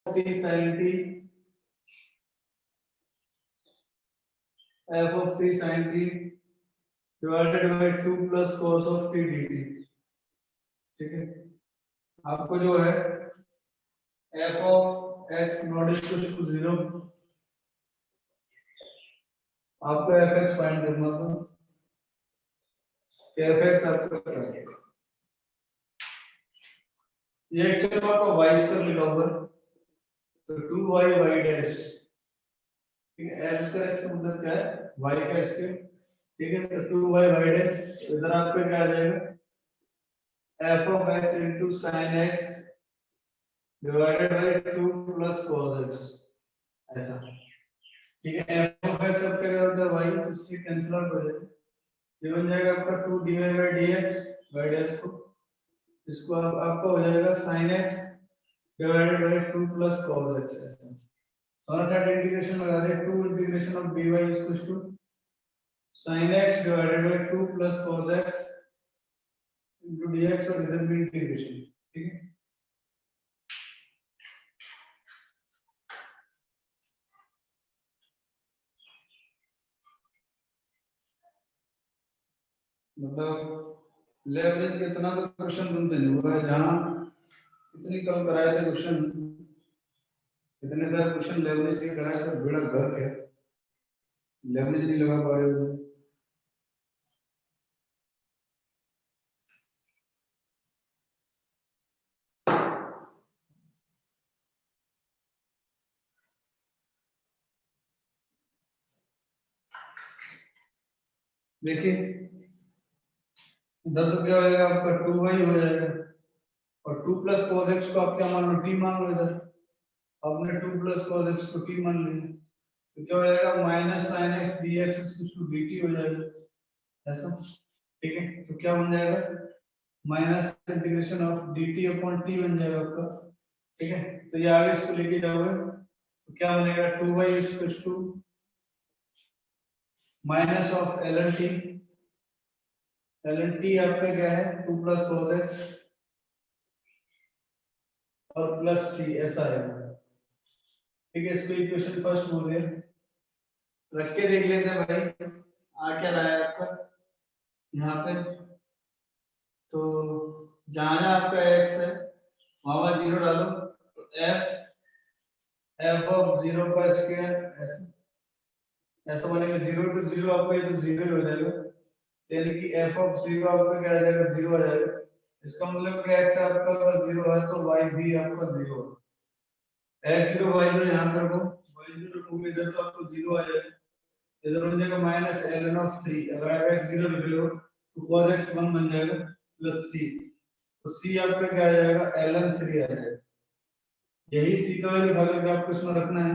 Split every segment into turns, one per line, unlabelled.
t sin t f of t sin t divided by 2 plus cos of t dt। ठीक है, आपको जो है f of x not equal to 0, आपको fx find करना था। fx आपका क्या है, ये एक्चुअली आपको y स्क्वायर लिखा हुआ है, तो 2y y डैश, ठीक है, x का x का मतलब क्या है, y का स्क्वायर, ठीक है, तो 2y y डैश, इधर आपका क्या आ जाएगा, f of x into sin x divided by 2 plus cos x, ऐसा, ठीक है। f of x आपका क्या होता है, y, इससे कैंसिल आउट हो जाएगा, ये बन जाएगा आपका 2 dy by dx y dash को, इसको आपका हो जाएगा sin x divided by 2 plus cos x, ऐसा। दोनों साइड इंटीग्रेशन लगा दे, 2 integration of dy is equals to sin x divided by 2 plus cos x into dx, और इधर भी इंटीग्रेशन, ठीक है। मतलब लेवरेज कितना तो क्वेश्चन बनते नहीं हुआ है, जहां इतनी कल कराए थे क्वेश्चन, इतने सारे क्वेश्चन लेवरेज के कराए, सब बेड़ा घर के लेवरेज नहीं लगा पा रहे हो। देखिए इधर तो क्या हो जाएगा आपका 2y हो जाएगा, और 2 प्लस cos x को आप क्या मान लो, t मान लो, इधर आपने 2 प्लस cos x को t मान लिया, तो क्या हो जाएगा minus sin x dx dt हो जाएगा, ऐसा, ठीक है। तो क्या बन जाएगा, minus integration of dt upon t बन जाएगा आपका, ठीक है। तो ये आगे इसको लेके जाओगे तो क्या बनेगा, 2y equals to minus of ln t आपका क्या है 2 प्लस cos x और प्लस c, ऐसा है, ठीक है। इसको इक्वेशन फर्स्ट बोल रहे हैं, रख के देख लेते हैं भाई आ क्या रहा है आपका यहाँ पे। तो जहां जहां आपका x है वहां 0 डालो, तो f ऑफ 0 का स्क्वायर, ऐसा ऐसा बनेगा, 0 टू 0 आपका ये तो 0 ही हो जाएगा, यानी कि f ऑफ 0 आपका क्या आ जाएगा, 0 आ जाएगा। इसका मतलब क्या x आपका अगर 0 है तो y भी आपका 0 है, x0 y0 यहाँ पर रखो, y0 रखोगे इधर तो आपको 0 आ जाएगा, इधर हो जाएगा माइनस ln ऑफ 3, अगर आप x0 लिख लो तो cos x 1 बन जाएगा प्लस c, तो c आपका क्या आ जाएगा, ln 3 आ जाएगा। यही c का वैल्यू उठा करके आपको इसमें रखना है,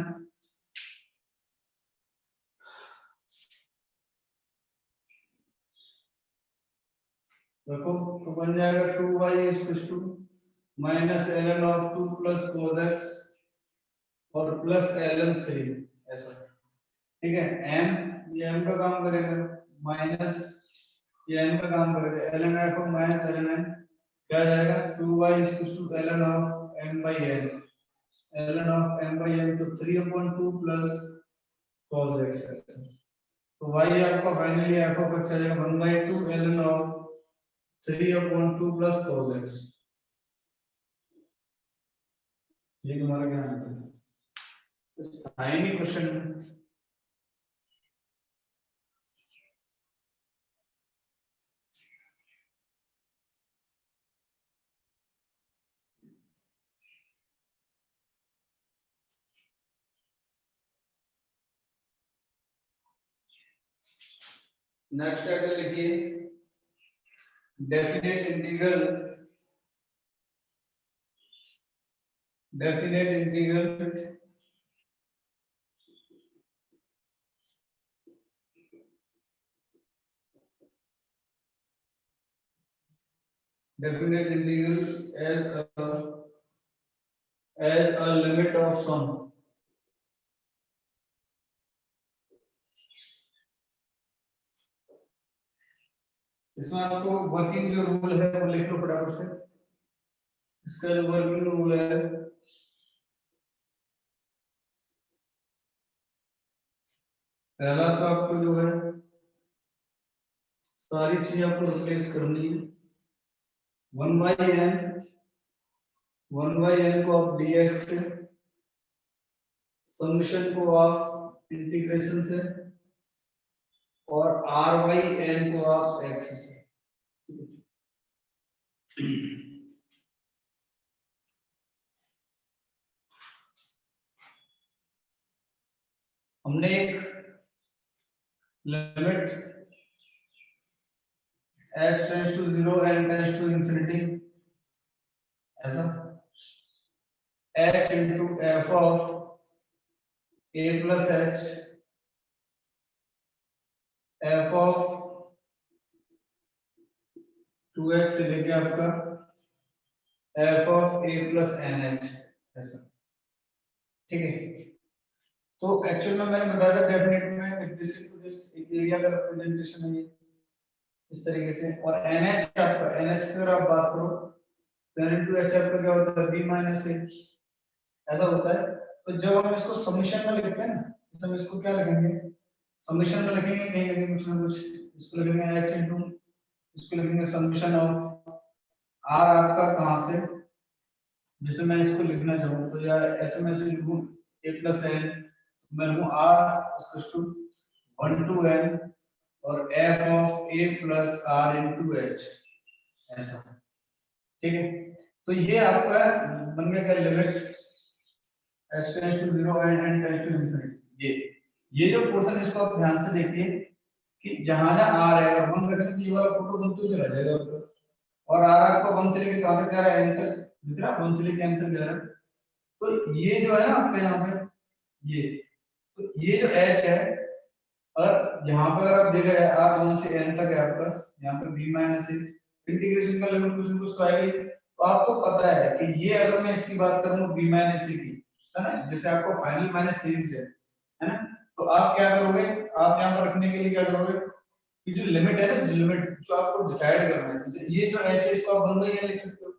रखो, तो बन जाएगा 2y equal to minus ln of 2 plus cos x और प्लस ln 3, ऐसा, ठीक है। m, ये m का काम करेगा, माइनस ये n का काम करेगा, ln f minus ln n क्या आ जाएगा, 2y equal to ln of m by n, ln of m by n तो 3/2 प्लस cos x, ऐसा। तो y आपका फाइनली f ऑफ x आ जाएगा 1/2 ln of 3/2 plus cos x, ये तुम्हारा क्या आंसर है, था ही नहीं क्वेश्चन में। नेक्स्ट टाइटल लिखिए, definite integral, definite integral definite integral as a limit of sum। इसमें आपको वर्किंग जो रूल है वो लिख लो फटाफट से। इसका जो वर्किंग रूल है पहला तो आपको जो है सारी चीजें आपको रिप्लेस करनी है। 1/n को आप dx से, समेशन को आप इंटीग्रेशन से, और r/n को आप x से। हमने एक limit h tends to 0 n tends to infinity, ऐसा h into f of a plus h, f of 2h से लेके आपका f of a plus nh, ऐसा। ठीक है, तो एक्चुअल में मैंने बताया था डेफिनेट में दिस इनटू दिस एक एरिया का रिप्रेजेंटेशन है इस तरीके से। और nh आपका, nh की अगर आप बात करो तो n into h आपका क्या होता है, b minus h, ऐसा होता है। तो जब हम इसको समेशन में लिखते हैं ना, तो हम इसको क्या लिखेंगे, समेशन में लिखेंगे कहीं ना कहीं कुछ ना कुछ, इसको लिखेंगे h into, इसको लिखेंगे समेशन ऑफ r आपका कहां से, जैसे मैं इसको लिखना चाहूँ तो या ऐसे मैं इसे लिखूं a plus n, मैं लिखूं r equal to 1 to n और f of a plus r into h, ऐसा। ठीक है, तो ये आपका बन गया क्या, limit h tends to 0 and n tends to infinity. ये जो पोर्शन इसको आप ध्यान से देखिए कि जहां जहां r है, अगर 1 रखने के लिए वाला फोटो बनते हुए चला जाएगा ऊपर, और r आपका 1 से लेके कहां तक जा रहा है, n तक, दिख रहा है 1 से लेके n तक जा रहा है। तो ये जो है ना आपका यहाँ पे, ये तो ये जो h है, और यहाँ पे अगर आप देखा जाए r 1 से n तक है आपका, यहाँ पे b माइनस a, इंटीग्रेशन का लिमिट कुछ ना कुछ तो आएगा ही। तो आपको पता है कि ये अगर मैं इसकी बात करूं b माइनस a की, है ना, जैसे आपको फाइनल माइनस सीरीज है ना, तो आप क्या करोगे, आप यहाँ पर रखने के लिए क्या करोगे कि जो लिमिट है ना, जो लिमिट जो आपको डिसाइड करना है, जैसे ये जो h है इसको आप 1/n लिख सकते हो,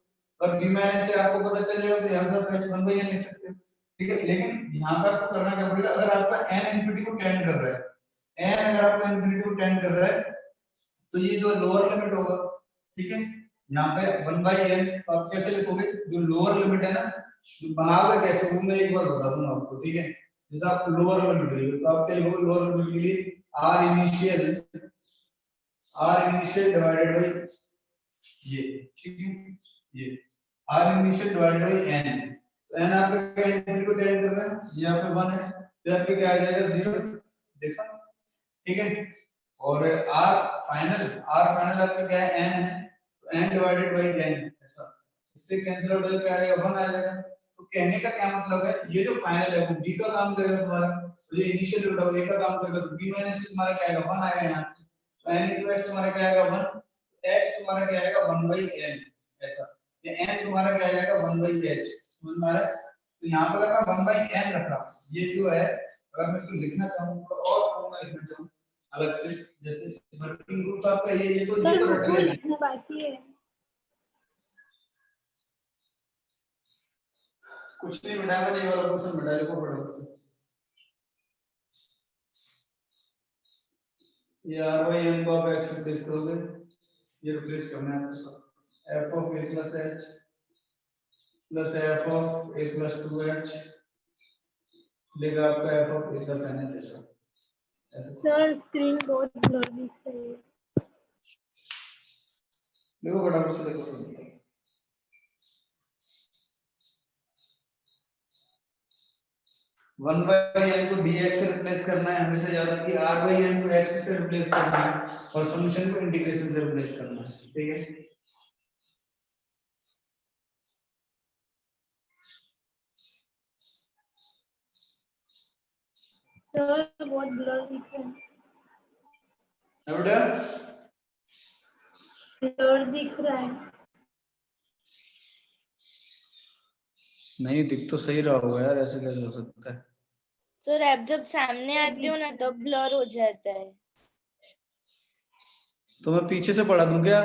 और b माइनस से आपको पता चल जाएगा तो यहाँ से आप h 1/n लिख सकते हो। ठीक है, लेकिन यहाँ पे आपको करना क्या पड़ेगा, अगर आपका n इंफिनिटी को टेंड कर रहा है, n अगर आपका इंफिनिटी को टेंड कर रहा है, तो ये जो लोअर लिमिट होगा, ठीक है, यहाँ पे 1/n, तो आप कैसे लिखोगे, जो लोअर लिमिट है ना, जो बनाओगे कैसे वो मैं एक बार बता दूंगा आपको। ठीक है, जैसे आप लोअर लिमिट के लिए, तो आप क्या लिखोगे, लोअर लिमिट के लिए r इनिशियल डिवाइडेड बाय ये, ठीक है, ये r initial divided by n, तो n आपका क्या इंफिनिटी को टेंड कर रहा है, ये यहाँ पे 1 है, तो यहाँ पे क्या आ जाएगा 0, देखा। ठीक है, और r फाइनल आपका क्या है, n है, तो n डिवाइडेड बाय n, ऐसा, इससे कैंसिल आउट हो जाएगा, क्या आएगा 1 आ जाएगा। तो कहने का क्या मतलब है, ये जो फाइनल है वो b का काम करेगा तुम्हारा, तो ये इनिशियल रूट है a का काम करेगा, तो b माइनस तुम्हारा क्या आएगा 1 आएगा यहाँ से, तो n into x तुम्हारा क्या आएगा 1, x तुम्हारा क्या आएगा 1/n, ऐसा, ये n तुम्हारा क्या आ जाएगा 1/h, समझ में आ रहा है। तो यहाँ पे अगर मैं 1/n रखा, ये जो है अगर मैं इसको लिखना चाहूँ तो और फॉर्म में लिखना चाहूँ अलग से, जैसे वर्किंग ग्रुप आपका ये तो रट लेना
बाकी है,
कुछ नहीं मिटाया मैंने, ये वाला क्वेश्चन मिटा लिखो फटाफट से। ये r/n को आप x रिप्लेस करोगे, ये रिप्लेस करना है आपको सब, f of a plus h plus f of a plus 2h लेगा आपका f of a plus nh, ऐसा।
सर स्क्रीन बहुत ब्लर दिख रही है,
देखो फटाफट से देखो, 1/n को dx से रिप्लेस करना है, हमेशा याद रखिए, r/n को x से रिप्लेस करना है, और सॉल्यूशन को इंटीग्रेशन से रिप्लेस करना है। ठीक है,
सर बहुत ब्लर दिख रहा है,
बेटा
ब्लर दिख रहा है।
नहीं दिख तो सही रहा होगा यार, ऐसे कैसे हो सकता है।
सर आप जब सामने आते हो ना तब ब्लर हो जाता है।
तो मैं पीछे से पढ़ा दूं क्या?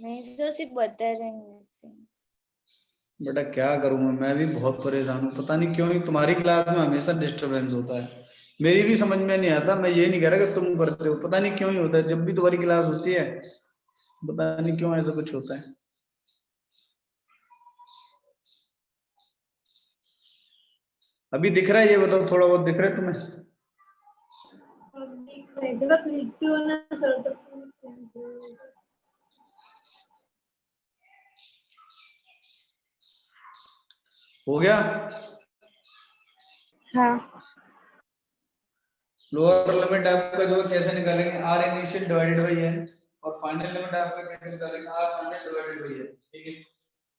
नहीं सर सिर्फ बता रहे हैं।
बेटा क्या करूं मैं भी बहुत परेशान हूँ, पता नहीं क्यों तुम्हारी क्लास में हमेशा डिस्टरबेंस होता है, मेरी भी समझ में नहीं आता, मैं ये नहीं कह रहा कि तुम करते हो, पता नहीं क्यों ही होता है जब भी तुम्हारी क्लास होती है, पता नहीं क्यों ऐसा कुछ होता है। अभी दिख रहा है, ये बताओ, थोड़ा बहुत दिख रहा है तुम्हें?
गलत लिखती हो ना सर तो
हो गया?
हाँ
लोअर लिमिट आपका जो कैसे निकालेंगे, R initial divided by N, और फाइनल लिमिट आपका कैसे निकालेंगे, R final divided by N. ठीक है,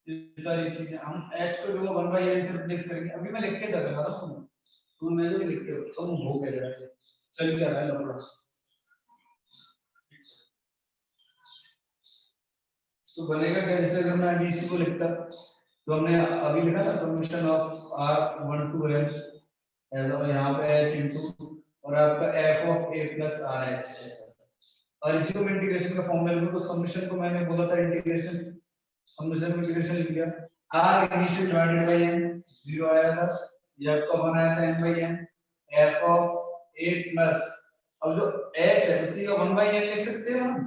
ये सारी चीजें हम एच को जो 1 बाई एन से रिप्लेस करेंगे। अभी मैं लिख के जा रहा था सुनो, तो मैं जो लिख के तुम हो गया जरा चल क्या रहा है लफड़ा। तो बनेगा कैसे अगर मैं डीसी को लिखता, तो हमने अभी लिखा था summation of R 1 to N ऐसा, यहाँ पे एच इनटू और आपका F of A plus R H ऐसा, और इसी को मैं इंटीग्रेशन का फॉर्म में लिखूं, तो समेशन को मैंने बोला था इंटीग्रेशन, समेशन में इंटीग्रेशन लिख दिया। R initial divided by N 0 आया था, ये आपका 1 आया था, N by N F of A plus, अब जो एच है उसकी का 1 बाय एन लिख सकते हो ना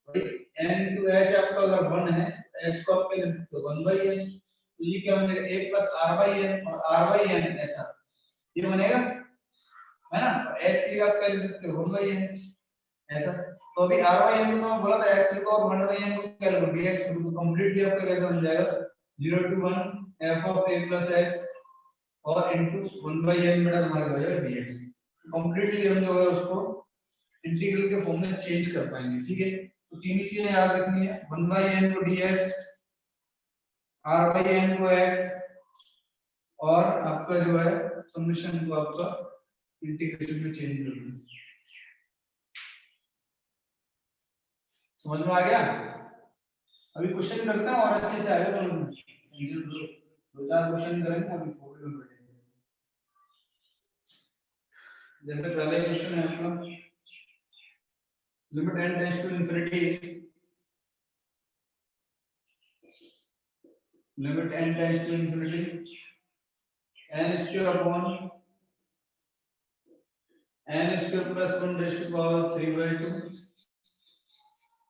भाई, एन टू एच आपका अगर 1 है, एच को आप लिख सकते हो 1 बाय एन, तो ये क्या बनेगा a plus R by N, और आर बाय एन ऐसा ये बनेगा, है ना? h की आप क्या लिख सकते हो 1 बाय n ऐसा। तो अभी r बाय n को मैं बोला था x लिखो और 1 बाय n को क्या लिखो dx लिखो, तो कंप्लीटली आपका कैसे बन जाएगा 0 to 1 f of a plus x और इनटू 1 बाय n बटा हमारा हो जाएगा dx। कंप्लीटली हम जो है उसको इंटीग्रल के फॉर्म में चेंज कर पाएंगे। ठीक है, तो तीन ही चीजें याद रखनी है, 1 बाय n को dx, r बाय n को x, और आपका जो है समेशन को आपका इंटीग्रेशन में चेंज कर देंगे। समझ में आ गया? अभी क्वेश्चन करते हैं और अच्छे से आएगा समझ में, दो चार क्वेश्चन करेंगे अभी थोड़े में बैठेंगे। जैसे पहले क्वेश्चन है अपना, limit n tends to infinity, limit n tends to infinity n square upon n square plus 1 raise to power 3/2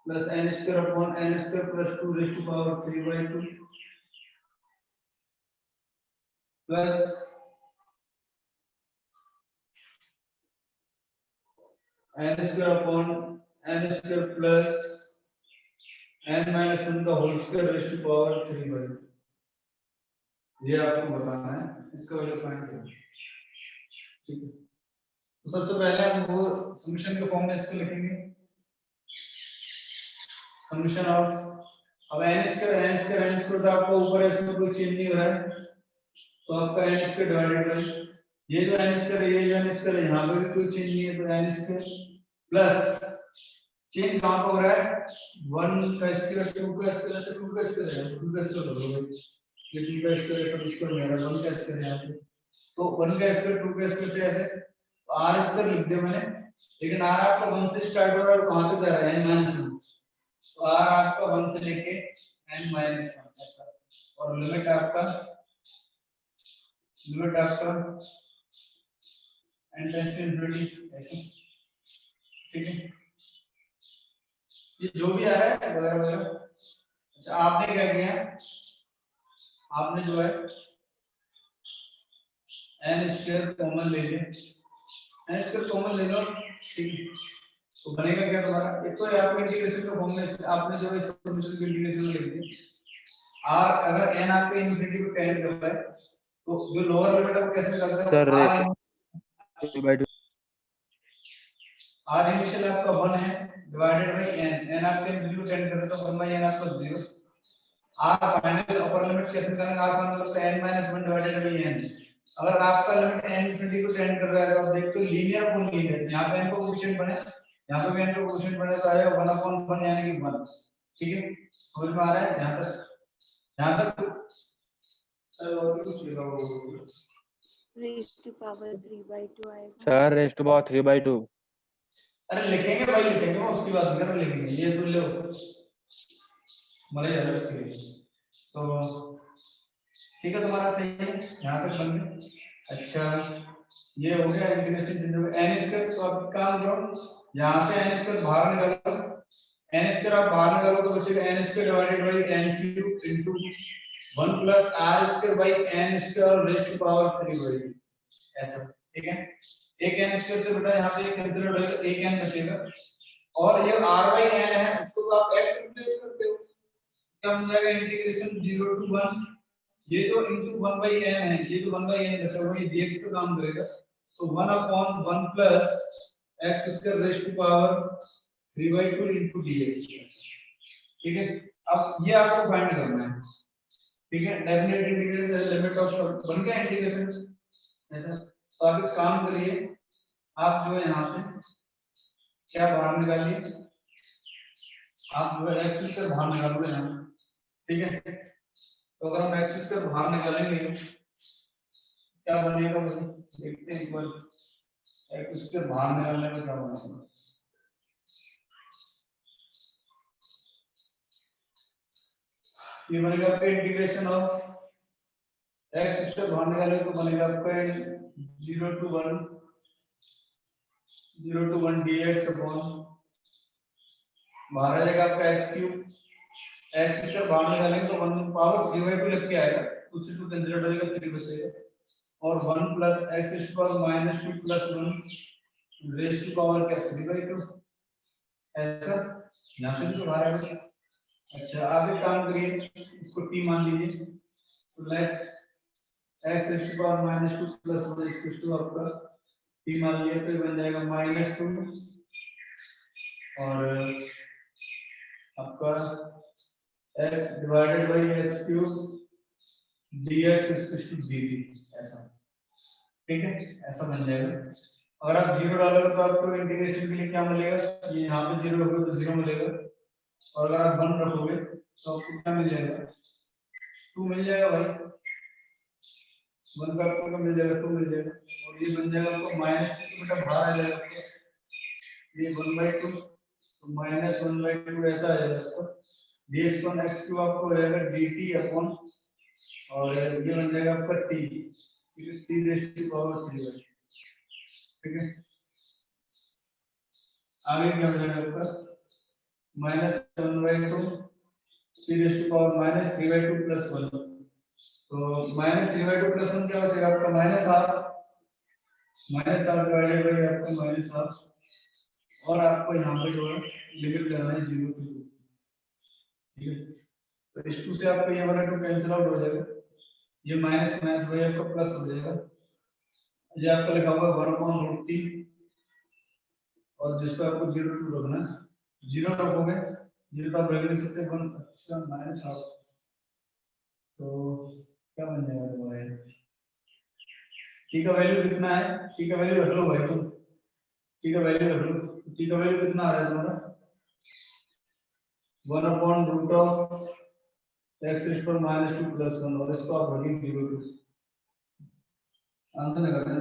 plus n square upon n square plus 2 raise to power 3/2 plus n square upon n square plus n minus 1 का whole square raise to power 3/2। ये आपको बताना है, इसका value find करना है। ठीक है, तो सबसे पहले हम वो समेशन के फॉर्म में इसको लिखेंगे, समेशन ऑफ, अब n स्क्वायर तो आपका ऊपर है, इसमें कोई चेंज नहीं हो रहा है, तो आपका n स्क्वायर डिवाइडेड बाय ये जो n स्क्वायर, ये जो n स्क्वायर यहां पे भी कोई चेंज नहीं है, तो n स्क्वायर प्लस चेंज कहां पर हो रहा है 1 का स्क्वायर 2 का स्क्वायर से 2 का स्क्वायर है, 2 का स्क्वायर हो गया, ये 2 का स्क्वायर सब स्क्वायर मेरा 1 का स्क्वायर यहां पे, तो 1 का स्क्वायर 2 का स्क्वायर से ऐसे r स्क्वायर लिख दिया मैंने, लेकिन r आपका 1 से स्टार्ट हो रहा है और कहां तक जा रहा है n -1, तो r आपका 1 से लेके n -1 ऐसा, और लिमिट आपका n टेंड्स टू इंफिनिटी ऐसे। ठीक है, ये जो भी आ रहा है वगैरह वगैरह। अच्छा, आपने क्या किया, आपने जो है n स्क्वायर कॉमन ले लिया, n स्क्वायर कॉमन ले लो। ठीक है, तो बनेगा क्या तुम्हारा, एक तो आपको इंटीग्रेशन का फॉर्म में आपने जो है समेशन के इंटीग्रेशन में लिख दिया, r अगर n आपके इंफिनिटी को टेंड कर रहा है, तो जो लोअर लिमिट है वो कैसे निकालते हैं
सर
r
3/2
r इनिशियल आपका 1 है डिवाइडेड बाय n आपके इंफिनिटी को टेंड कर रहा है, तो 1 बाय n आपका 0, r फाइनल अपर लिमिट कैसे निकालेंगे, r फाइनल आपका n - 1 डिवाइडेड बाय n, अगर आपका लिमिट n इंफिनिटी को टेंड कर रहा है, तो आप देखते हो लीनियर कौन लीनियर, यहां पे n को कोएफिशिएंट बने, यहां पे भी n को कोएफिशिएंट बने, तो आएगा 1/1 यानी कि 1। ठीक है, समझ में आ रहा है यहां तक और भी कुछ लिखा होगा
raised to power 3/2 आएगा।
सर रेज़ टू पावर 3/2
अरे लिखेंगे भाई, लिखेंगे, मैं उसकी बात नहीं कर रहा, लिखेंगे, ये तो लो मरे जा रहा है उसके लिए, तो ठीक है तुम्हारा सही है, यहां तक बन गया। अच्छा, ये हो गया इंटीग्रेशन जनरल n स्क्वायर। तो आप काम करो यहां से n स्क्वायर बाहर निकालो, n स्क्वायर आप बाहर निकालो तो बचेगा n square divided by n cube into 1 plus r square by n square raise to power 3 by ऐसा। ठीक है, एक n स्क्वायर से बेटा यहां पे एक कैंसिल हो जाएगा, एक n बचेगा और ये r बाय n है उसको तो आप x रिप्लेस करते हो, क्या हो जाएगा इंटीग्रेशन 0 टू 1, ये तो इनटू 1 बाय n है, ये तो 1 बाय n बचा हुआ है, ये dx का काम करेगा तो 1 upon 1 plus x square raise to power 3 by 2 into dx। ठीक है, अब ये आपको फाइंड करना है। ठीक है, डेफिनेट इंटीग्रेशन लिमिट ऑफ बन गया इंटीग्रेशन ऐसा। तो आप एक काम करिए, आप जो है यहां से क्या बाहर निकालिए, आप जो है x स्क्वायर बाहर निकालोगे यहां। ठीक है, तो अगर हम x स्क्वायर बाहर निकालेंगे क्या बनेगा वो देखते हैं एक बार, x स्क्वायर बाहर निकालने में क्या बनेगा। ये बनेगा आपका इंटीग्रेशन ऑफ x स्क्वायर बाहर निकालेंगे तो बनेगा आपका 0 टू 1 dx अपॉन बाहर आ जाएगा आपका x क्यूब, x स्क्वायर बाहर निकालेंगे तो 1 पावर 3 बाय 2 लिख के आएगा, 2 से 2 कैंसिल हो जाएगा, 3 बचेगा और 1 plus x square minus 2 plus 1 raise to power क्या 3 बाय 2 ऐसा। यहां से भी तो बाहर आएगा। अच्छा, आप एक काम करिए, इसको t मान लीजिए, तो let x raise to power minus 2 plus 1 equal to आपका t मान लिया तो ये बन जाएगा माइनस 2 और आपका x divided by x cube dx equal to dt ऐसा। ठीक है, ऐसा बन जाएगा। अगर आप 0 डालोगे तो आपको इंटीग्रेशन के लिए क्या मिलेगा, ये यहाँ पे 0 होगा तो 0 मिलेगा और अगर आप 1 रखोगे तो आपको क्या मिल जाएगा, 2 मिल जाएगा भाई, 1 का आपको मिल जाएगा 2 मिल जाएगा और ये बन जाएगा आपको माइनस 2 बेटा बाहर आ जाएगा आपको, ये 1/2 तो माइनस 1/2 ऐसा आ जाएगा आपको, dx on x क्यूब आपको हो जाएगा dt अपॉन और ये बन जाएगा आपका t, t raise to power 3। ठीक है, आगे क्या हो जाएगा आपका minus 1/2 t raise to power minus 3/2 plus 1, तो माइनस 3/2 प्लस 1 क्या बचेगा आपका माइनस हाफ डिवाइडेड बाय आपका माइनस हाफ और आपको यहाँ पे जो है लिमिट लगाना है 0 टू 2। ठीक है, तो इस 2 से आपका ये वाला 2 कैंसिल आउट हो जाएगा, ये माइनस माइनस भाई आपका प्लस हो जाएगा, ये आपका लिखा हुआ 1/√t और जिस पे आपको 0 टू रखना है, 0 रखोगे 0 तो आप रख नहीं सकते 1 अच्छा माइनस हाफ, तो क्या बन जाएगा तुम्हारा t का वैल्यू कितना है, t का वैल्यू रख लो भाई तुम, t का वैल्यू रख लो, t का वैल्यू कितना आ रहा है तुम्हारा 1/√x स्क्वायर माइनस 2 प्लस 1 और इसको आप रखेंगे 0 टू आंसर निकालना है।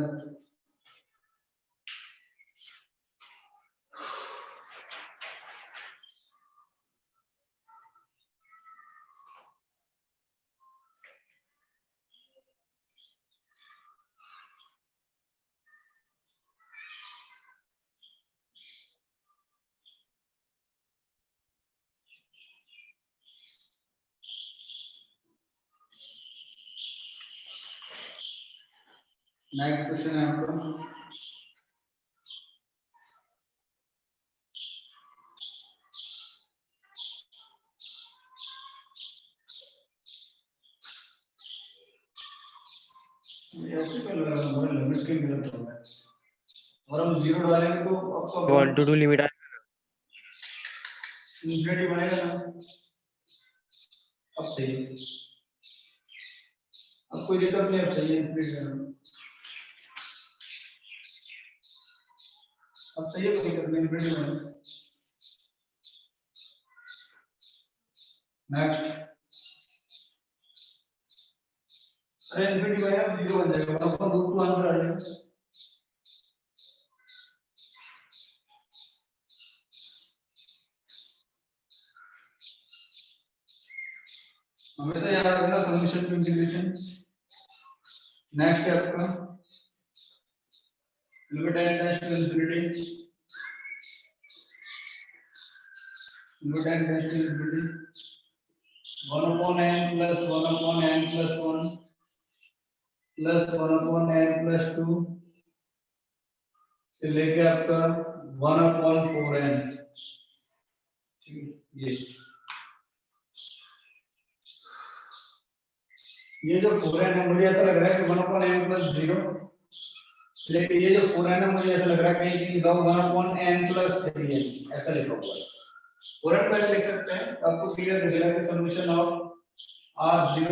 नेक्स्ट क्वेश्चन है आपका ऐसे कर लगा हमारे लिमिट के गलत हो रहा है और हम 0 डालेंगे तो आपका
1 to 2 लिमिट
इंफिनिटी बनेगा ना। अब सही है, अब कोई दिक्कत नहीं, अब सही है इंफिनिटी करना, अब सही है कोई दिक्कत नहीं इंफिनिटी बनेगा। नेक्स्ट अरे इंफिनिटी बनेगा 0 बन जाएगा, आपका रूट 2 आंसर आ जाएगा। हमेशा याद रखना समेशन टू इंटीग्रेशन। नेक्स्ट है आपका limit n tends to infinity, limit n tends to infinity 1 upon n plus 1 upon n plus 1 plus 1 upon n plus 2 से लेके आपका 1 upon 4n, ये जो 4n है मुझे ऐसा लग रहा है कि 1 upon n plus 0, लेकिन ये जो 4n है मुझे ऐसा लग रहा है कहीं कहीं लिखा हुआ 1 upon n plus 3n, ऐसा लिखा हुआ है। 4n पहले लिख सकते हैं, आपको क्लियर दिख रहा है कि solution of r 0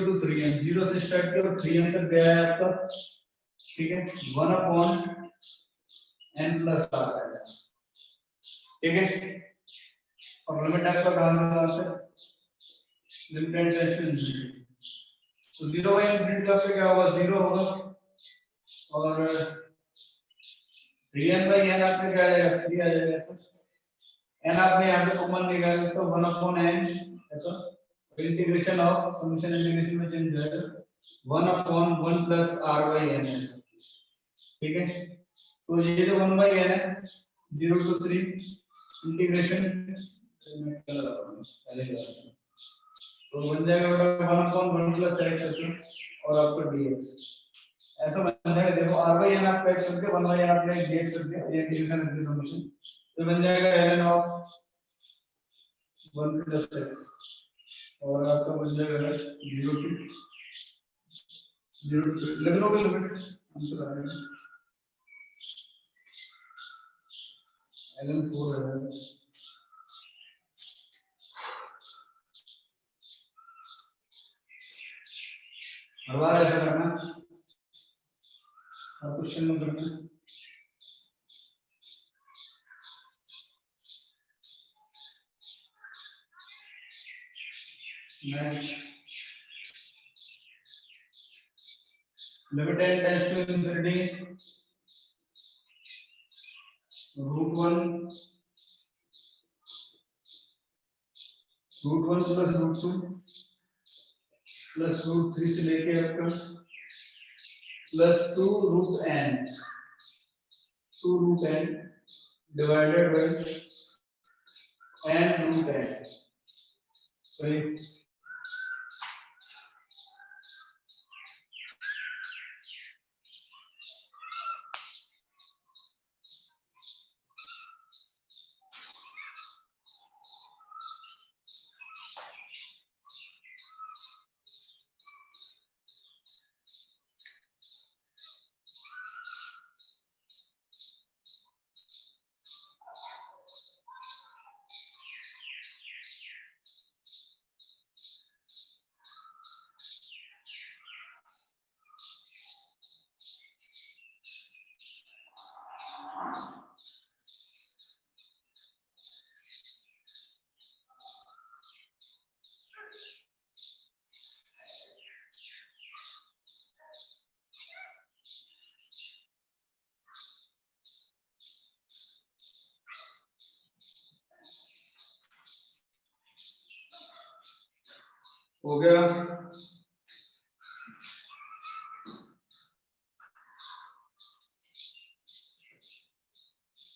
to 3n, 0 से स्टार्ट किया और 3n तक गया है आपका, ठीक है, 1 upon n plus r ऐसा, ठीक है। और लिमिट आपका कहां से limit n tends to infinity, तो 0 बाय इंफिनिटी का क्या होगा 0 होगा और 3n बाय n आपका क्या आएगा 3 आ जाएगा ऐसा, n आपने यहां पे कॉमन निकाला तो 1 upon n ऐसा, इंटीग्रेशन ऑफ सॉल्यूशन इंटीग्रेशन में चेंज हो जाएगा 1 upon 1 plus r by n ऐसा, ठीक है। तो ये जो 1 by n है 0 to 3 इंटीग्रेशन तो बन जाएगा बेटा 1 upon 1 plus x ऐसे और आपका dx ऐसा बन जाएगा। देखो r by n आपका x करके 1 by n आपने dx कर दिया, ये इंटीग्रेशन ऑफ सॉल्यूशन तो बन जाएगा ln of 1 plus x और आपका बन जाएगा 0 to 0 लिख लो लिमिट आंसर आ जाएगा ln 4 है। हर बार ऐसा करना, हर क्वेश्चन में करना। Limit n tends to infinity √1 plus √2 plus √3 से लेके आपका plus 2 root n divided by n root n, सही। हो गया।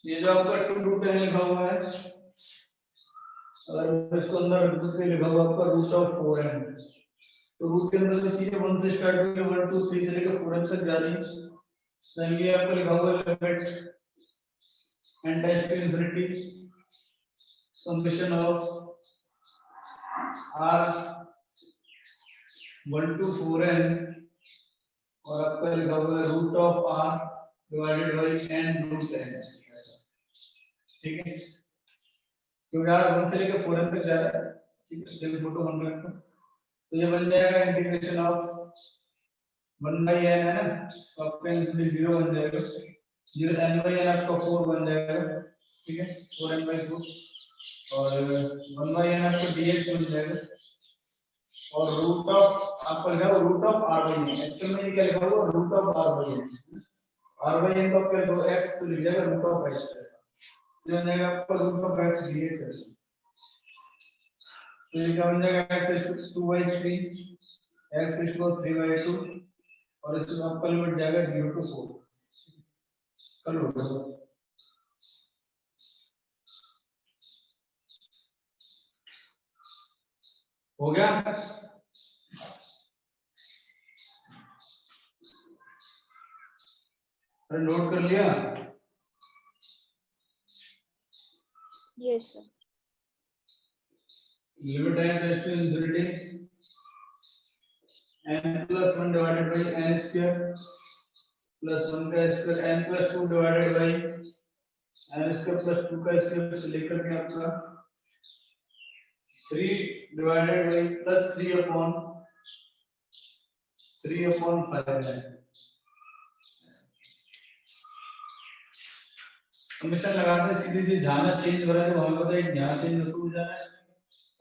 ये जो आपका 2 रूट n लिखा हुआ है, अगर इसको अंदर रख दो तो लिखा हुआ आपका √4n, तो रूट के अंदर जो चीजें 1 से स्टार्ट हुई है 1 2 3 से लेकर 4n तक जा रही है, तो ये आपका लिखा हुआ है limit n tends to infinity summation of r 1 to 4n और आपका लिखा हुआ है √r divided by n √n, ठीक है। क्योंकि यार 1 से लेकर 4n तक जा रहा है, ठीक है, चलिए फोटो बन रहा है तो ये बन जाएगा इंटीग्रेशन ऑफ 1 by n है ना, तो आपका इंटीग्रल 0 बन जाएगा, 0 n by n आपका 4 बन जाएगा, ठीक है, 4n by 4 और 1 by n आपका dx बन जाएगा और रूट ऑफ आपका लिखा हुआ root of r by n, actual में ये क्या लिखा हुआ root of r by n, r by n को आपका लिखो x तो लिख जाएगा रूट ऑफ x, ये बन जाएगा आपका रूट ऑफ x dx है, तो ये क्या बन जाएगा x is to 2 by 3 x is to 3 by 2 और इसमें आपका लिमिट जाएगा 0 to 4। कल हो गया। अरे नोट कर लिया?
Yes sir.
Limit n tends to infinity n plus 1 divided by n square plus 1 का square n plus 2 divided by n square plus 2 का स्क्वायर से लेकर के आपका 3 divided by plus 3 upon 5 है। समीकरण लगाते हैं सीधी सी, जहां चेंज हो रहा है तो हमें पता है कि यहाँ चेंज हो जा रहा है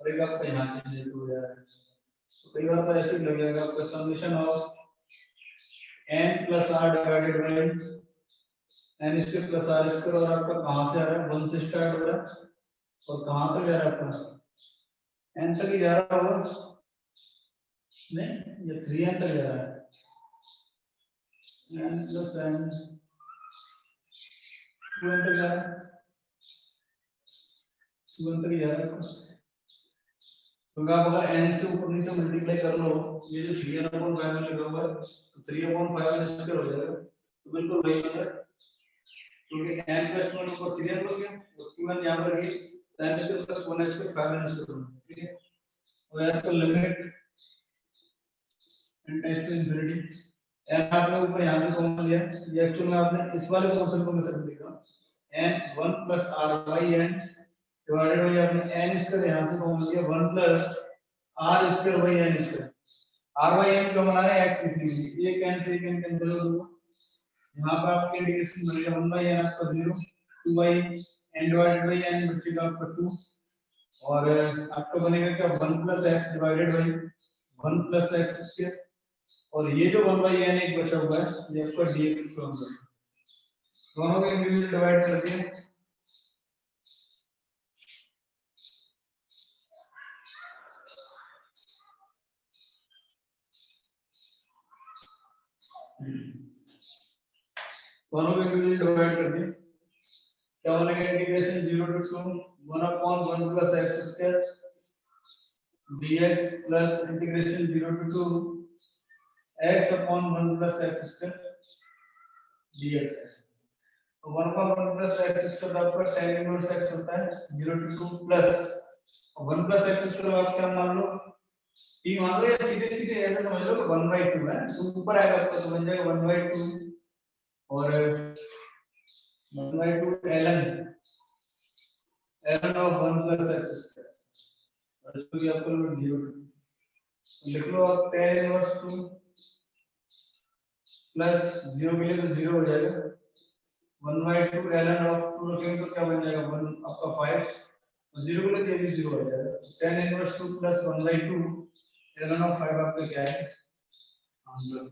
और एक आपका यहाँ चेंज हो जा रहा है। तो कई बार तो ऐसे ही लग जाएगा आपका summation of n plus r divided by n square plus r square, और आपका कहां से आ रहा है 1 से स्टार्ट हो रहा है और कहां तक जा रहा है आपका n तक ही जा रहा होगा, नहीं ये 3n तक जा रहा है, n plus n 2n तक जा रहा है, 2n तक जा रहा है। तो आप अगर n से ऊपर नीचे मल्टीप्लाई कर लो, ये जो 3n/5 में लिखा हुआ है तो 3/5 स्क्वायर हो जाएगा, तो बिल्कुल वही होगा क्योंकि n + 1 ऊपर 3n हो गया और 2n यहां पर रही, n square + 1n square 5n square, ठीक है। और यहाँ पर limit n tends to infinity, n आपने ऊपर यहां से कॉमन लिया, ये एक्चुअल में आपने इस वाले पोर्शन को मैं सब लिख रहा हूं n 1 + r/n डिवाइडेड बाय आपने n स्क्वायर यहां से कॉमन लिया 1 + r square by n square, r by n क्यों बना रहे हैं, x लिखने के लिए, एक n से एक n कैंसिल हो जाएगा, यहां पर आपके इंटीग्रेशन बनेगा 1 बाय n आपका 0, 2 by n divided by n बचेगा आपका 2, और आपका बनेगा क्या 1 + x divided bye 1 + x square, और ये जो 1 बाय n एक बचा हुआ है ये आपका dx फॉर्म है, दोनों को इंडिविजुअली डिवाइड कर दिया, दोनों को इंडिविजुअली डिवाइड कर दिया, क्या बनेगा integration 0 to 2 1/1 + x square dx plus integration 0 to 2 x/1 + x square dx। तो 1/1 + x स्क्वायर आपका tan इनवर्स x होता है 0 to 2 प्लस 1 + x स्क्वायर आप क्या मान लो t मान लो, या सीधे सीधे ऐसे समझ लो 1/2 है, तो ऊपर आएगा आपका तो बन जाएगा 1/2 और 1/2 ln of 1 + x स्क्वायर, और इसको भी आपको लिमिट 0 लिख लो, आप tan इनवर्स 2 प्लस 0 के लिए तो 0 हो जाएगा, 1/2 ln of 2 रखेंगे तो क्या बन जाएगा 1 आपका 5, और 0 के लिए ये भी 0 हो जाएगा, tan inverse 2 plus 1/2 ln of 5 आपका क्या है answer.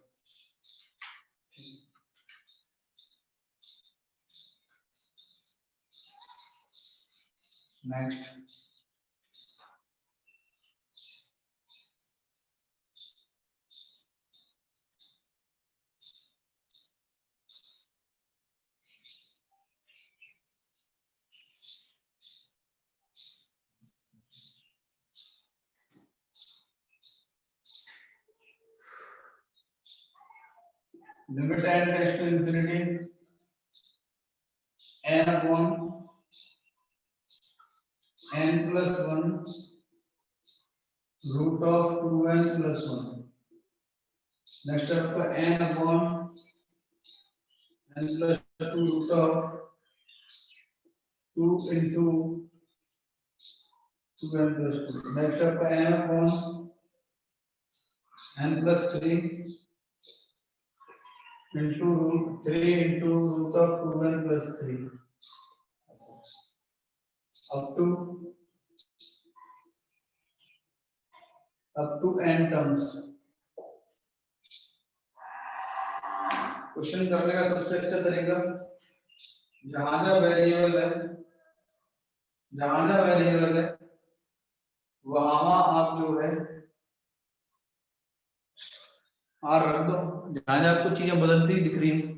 Next limit n tends to infinity n/n + 1 root of 2n + 1, next आपका n/n + 2 root of 2 into 2n + 2, next आपका n/n + 3 into √3 into root of 2n + 3 up to n terms। Question करने का सबसे अच्छा तरीका, जहां वेरिएबल है वहां आप जो है आर रख दो, जहां जहां आपको चीजें बदलती हुई दिख रही हैं।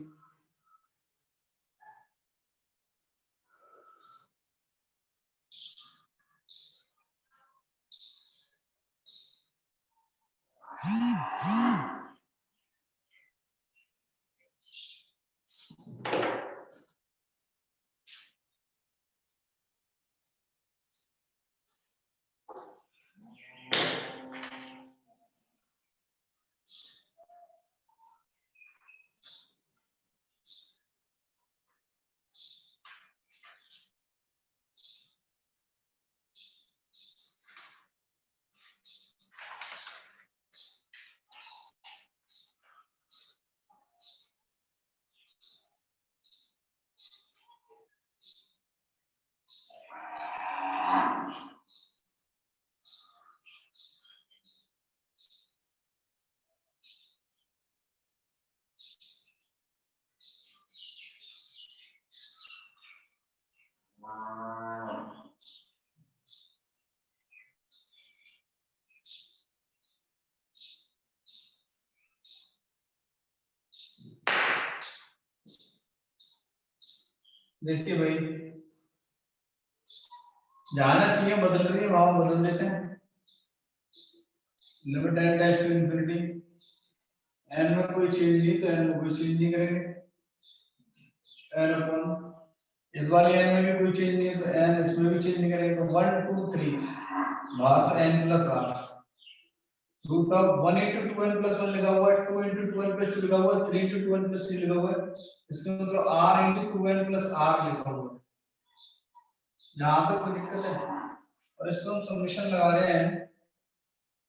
देखिए भाई, जहां चीजें बदल रही है वहां बदल देते हैं। Limit N tends to infinity, N में कोई चेंज नहीं तो एन में कोई चेंज नहीं करेंगे, एन अपन इस बार एन में भी कोई चेंज नहीं है तो एन इसमें भी चेंज नहीं करेंगे, तो 1 2 3 भाग N plus R, root of 1 into 2n plus 1 लिखा हुआ है, 2 into 2n plus 2 लिखा हुआ है, 3 into 2n plus 3 लिखा हुआ है, इसका मतलब r into 2n plus r लिखा हुआ है। यहाँ तक कोई दिक्कत है? और इसको हम समीशन लगा रहे हैं,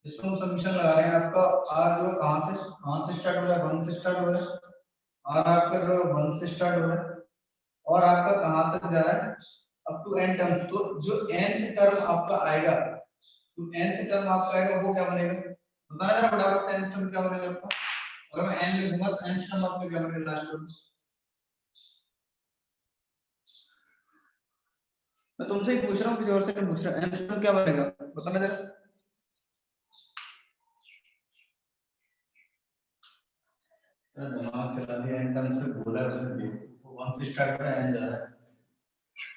इसको हम समीशन लगा रहे हैं, आपका r जो है कहाँ से स्टार्ट हो रहा है, 1 से स्टार्ट हो रहा है, r आपका जो है 1 से स्टार्ट हो रहा है, और आपका कहाँ तक जा रहा है, अप टू n टर्म्स। तो जो nth टर्म आपका आएगा, तो nth टर्म आपका आएगा वो क्या बनेगा, बताना जरा फटाफट से, nth टर्म क्या बनेगा आपका, अगर मैं n लिखूंगा तो nth टर्म आपका क्या बनेगा लास्ट टर्म। मैं तुमसे ही पूछ रहा हूँ, किसी और से नहीं पूछ रहा, nth टर्म क्या बनेगा बताना जरा। दिमाग चला दिया, n टर्म से बोला है उसने भी, 1 से स्टार्ट करा n जा रहा है,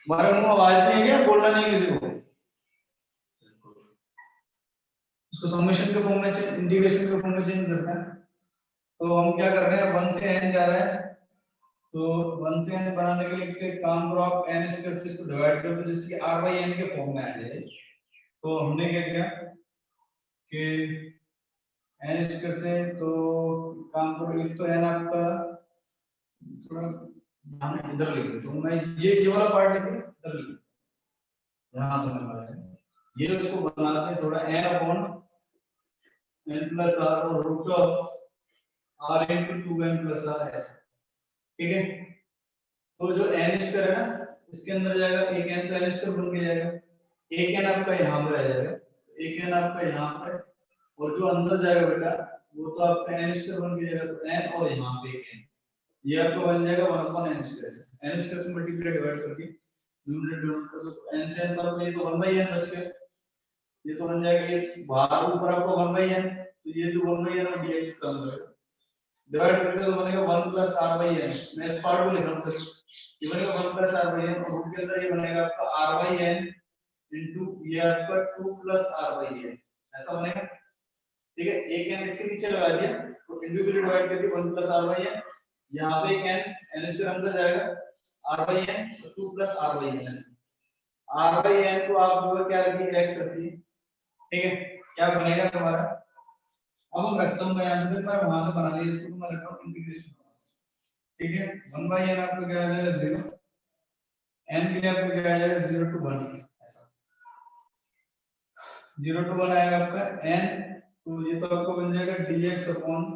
तुम्हारे मुंह में आवाज नहीं है क्या, बोलना नहीं किसी को, उसको समेशन के फॉर्म में इंटीग्रेशन के फॉर्म में चेंज करना है। तो हम क्या कर रहे हैं, 1 से n जा रहा है, तो 1 से n बनाने के लिए एक काम करो आप, n स्क्वायर से इसको डिवाइड कर दो जिससे कि r by n के फॉर्म में आ जाए। तो हमने क्या किया कि n स्क्वायर से, तो काम करो, एक तो n आपका थोड़ा ध्यान इधर लिख दो, तो मैं ये वाला पार्ट लिख दूं, इधर लिख दो, यहां समझ में आएगा। ये इसको बनाते हैं थोड़ा, n upon n plus r और root of r into 2n plus r ऐसे, ठीक है। तो जो n स्क्वायर है ना, इसके अंदर जाएगा एक n, तो n स्क्वायर बन के जाएगा, एक n आपका यहाँ पे रह जाएगा, एक n आपका यहाँ पे, और जो अंदर जाएगा बेटा वो तो आपका n स्क्वायर बन के जाएगा, तो n और यहाँ पे एक n, ये आपका बन जाएगा 1 upon n स्क्वायर से, n स्क्वायर से मल्टीप्लाई डिवाइड करके n से n पर, ये तो 1 by n बच गया, ये तो बन जाएगा, ये बाहर ऊपर आपको 1 by n, तो ये जो 1 by n और dx कम होगा, डिवाइड करके तो बनेगा 1 plus r by n, मैं इस पार्ट को लिख रहा हूं, ये बनेगा 1 plus r by n, और रूट के अंदर ये बनेगा आपका r by n into ये आपका 2 plus r by n, ऐसा बनेगा, ठीक है। एक n इसके नीचे लगा दिया, तो इंडिविजुअली डिवाइड कर दिया 1 plus r by n, यहां पे एक n इसके अंदर जाएगा r by n, तो 2 plus r by n, r by n को आप जो है क्या रखिए, x रखिए, ठीक है। क्या बनेगा तुम्हारा, अब हम रखता हूं मैं यहां पे, मैं वहां से बना लिया, इसको तो मैं रखता हूं इंटीग्रेशन, ठीक है। 1 by n आपको क्या आ जाएगा 0, n के लिए आपको क्या आ जाएगा 0 to 1, ऐसा 0 to 1 आएगा आपका n, तो ये तो आपको बन जाएगा dx अपॉन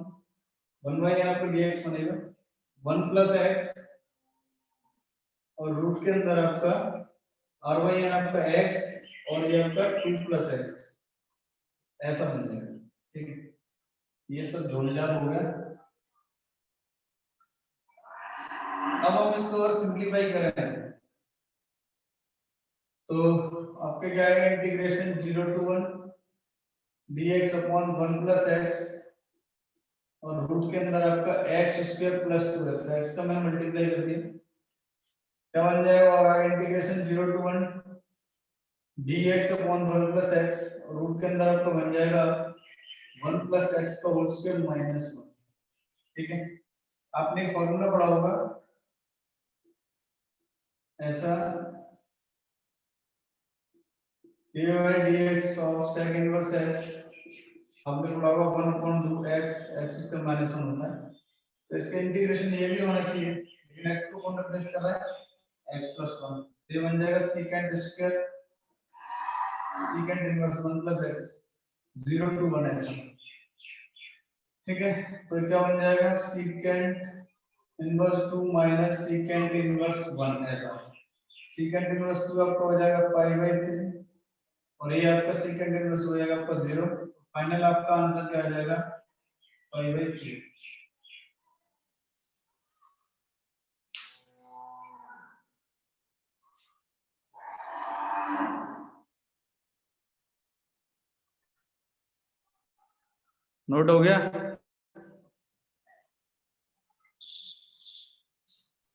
1 by n, आपको dx बनेगा 1 plus x, और रूट के अंदर आपका r by n आपका x, और ये आपका 2 plus x, ऐसा बन जाएगा, ठीक है। ये सब झोलझाल हो गया। अब हम इसको और सिंपलीफाई करें, तो आपके क्या आएगा, integration 0 to 1 dx upon 1 plus x, और रूट के अंदर आपका x square plus 2x, x का मैंने मल्टीप्लाई कर दिया, क्या बन जाएगा? और आगे integration 0 to 1 dx upon 1 plus X, root के अंदर आपका बन जाएगा 1 प्लस एक्स का होल स्क्वायर माइनस 1। ठीक है, आपने एक फॉर्मूला पढ़ा होगा ऐसा, dy by dx of sec inverse x, हमने पढ़ा होगा 1 upon 2x, x square minus 1 होता है, तो इसका इंटीग्रेशन ये भी होना चाहिए, लेकिन x को कौन रिप्लेस कर रहा है? x plus 1, ये बन जाएगा secant square secant inverse 1 plus x 0 to 1 ऐसा। ठीक है, तो क्या बन जाएगा? secant inverse 2 minus secant inverse 1 ऐसा। secant इनवर्स 2 आपका हो जाएगा पाई बाई 3 और ये आपका secant इनवर्स हो जाएगा आपका 0। फाइनल आपका आंसर क्या आ जाएगा? Pi by 3। नोट हो गया?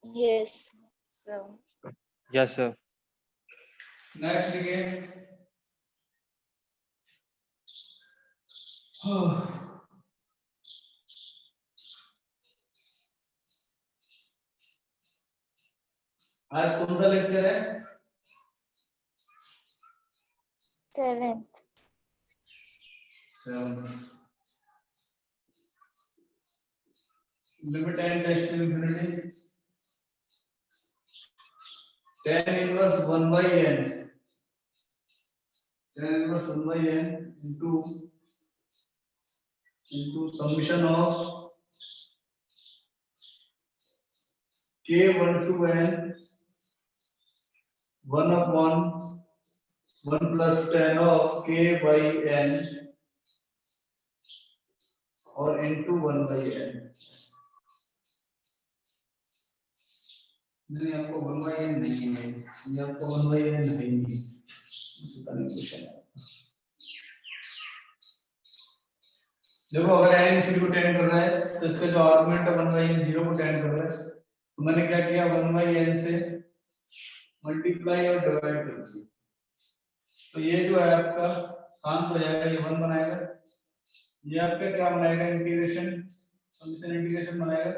Yes, sir.
Yes, sir.
Next लिखिए। आज कौन सा लेक्चर है?
7th.
Limit N tends infinity tan inverse 1 by n, tan inverse 1 by n into summation of k1 to n 1 upon 1 plus tan of k by n और into 1 by n। नहीं, आपको 1 by n नहीं है, ये आपको 1 by n नहीं है, पता नहीं क्वेश्चन है। देखो अगर n इंफिनिटी को टेंड कर रहा है तो इसका जो आर्गुमेंट है 1 by n 0 को टेंड कर रहा है, तो मैंने क्या किया 1 by n से मल्टीप्लाई और डिवाइड कर दिया, तो ये जो है आपका शांत हो जाएगा, ये 1 बनाएगा, ये आपका क्या बनाएगा? इंटीग्रेशन समेशन इंटीग्रेशन बनाएगा,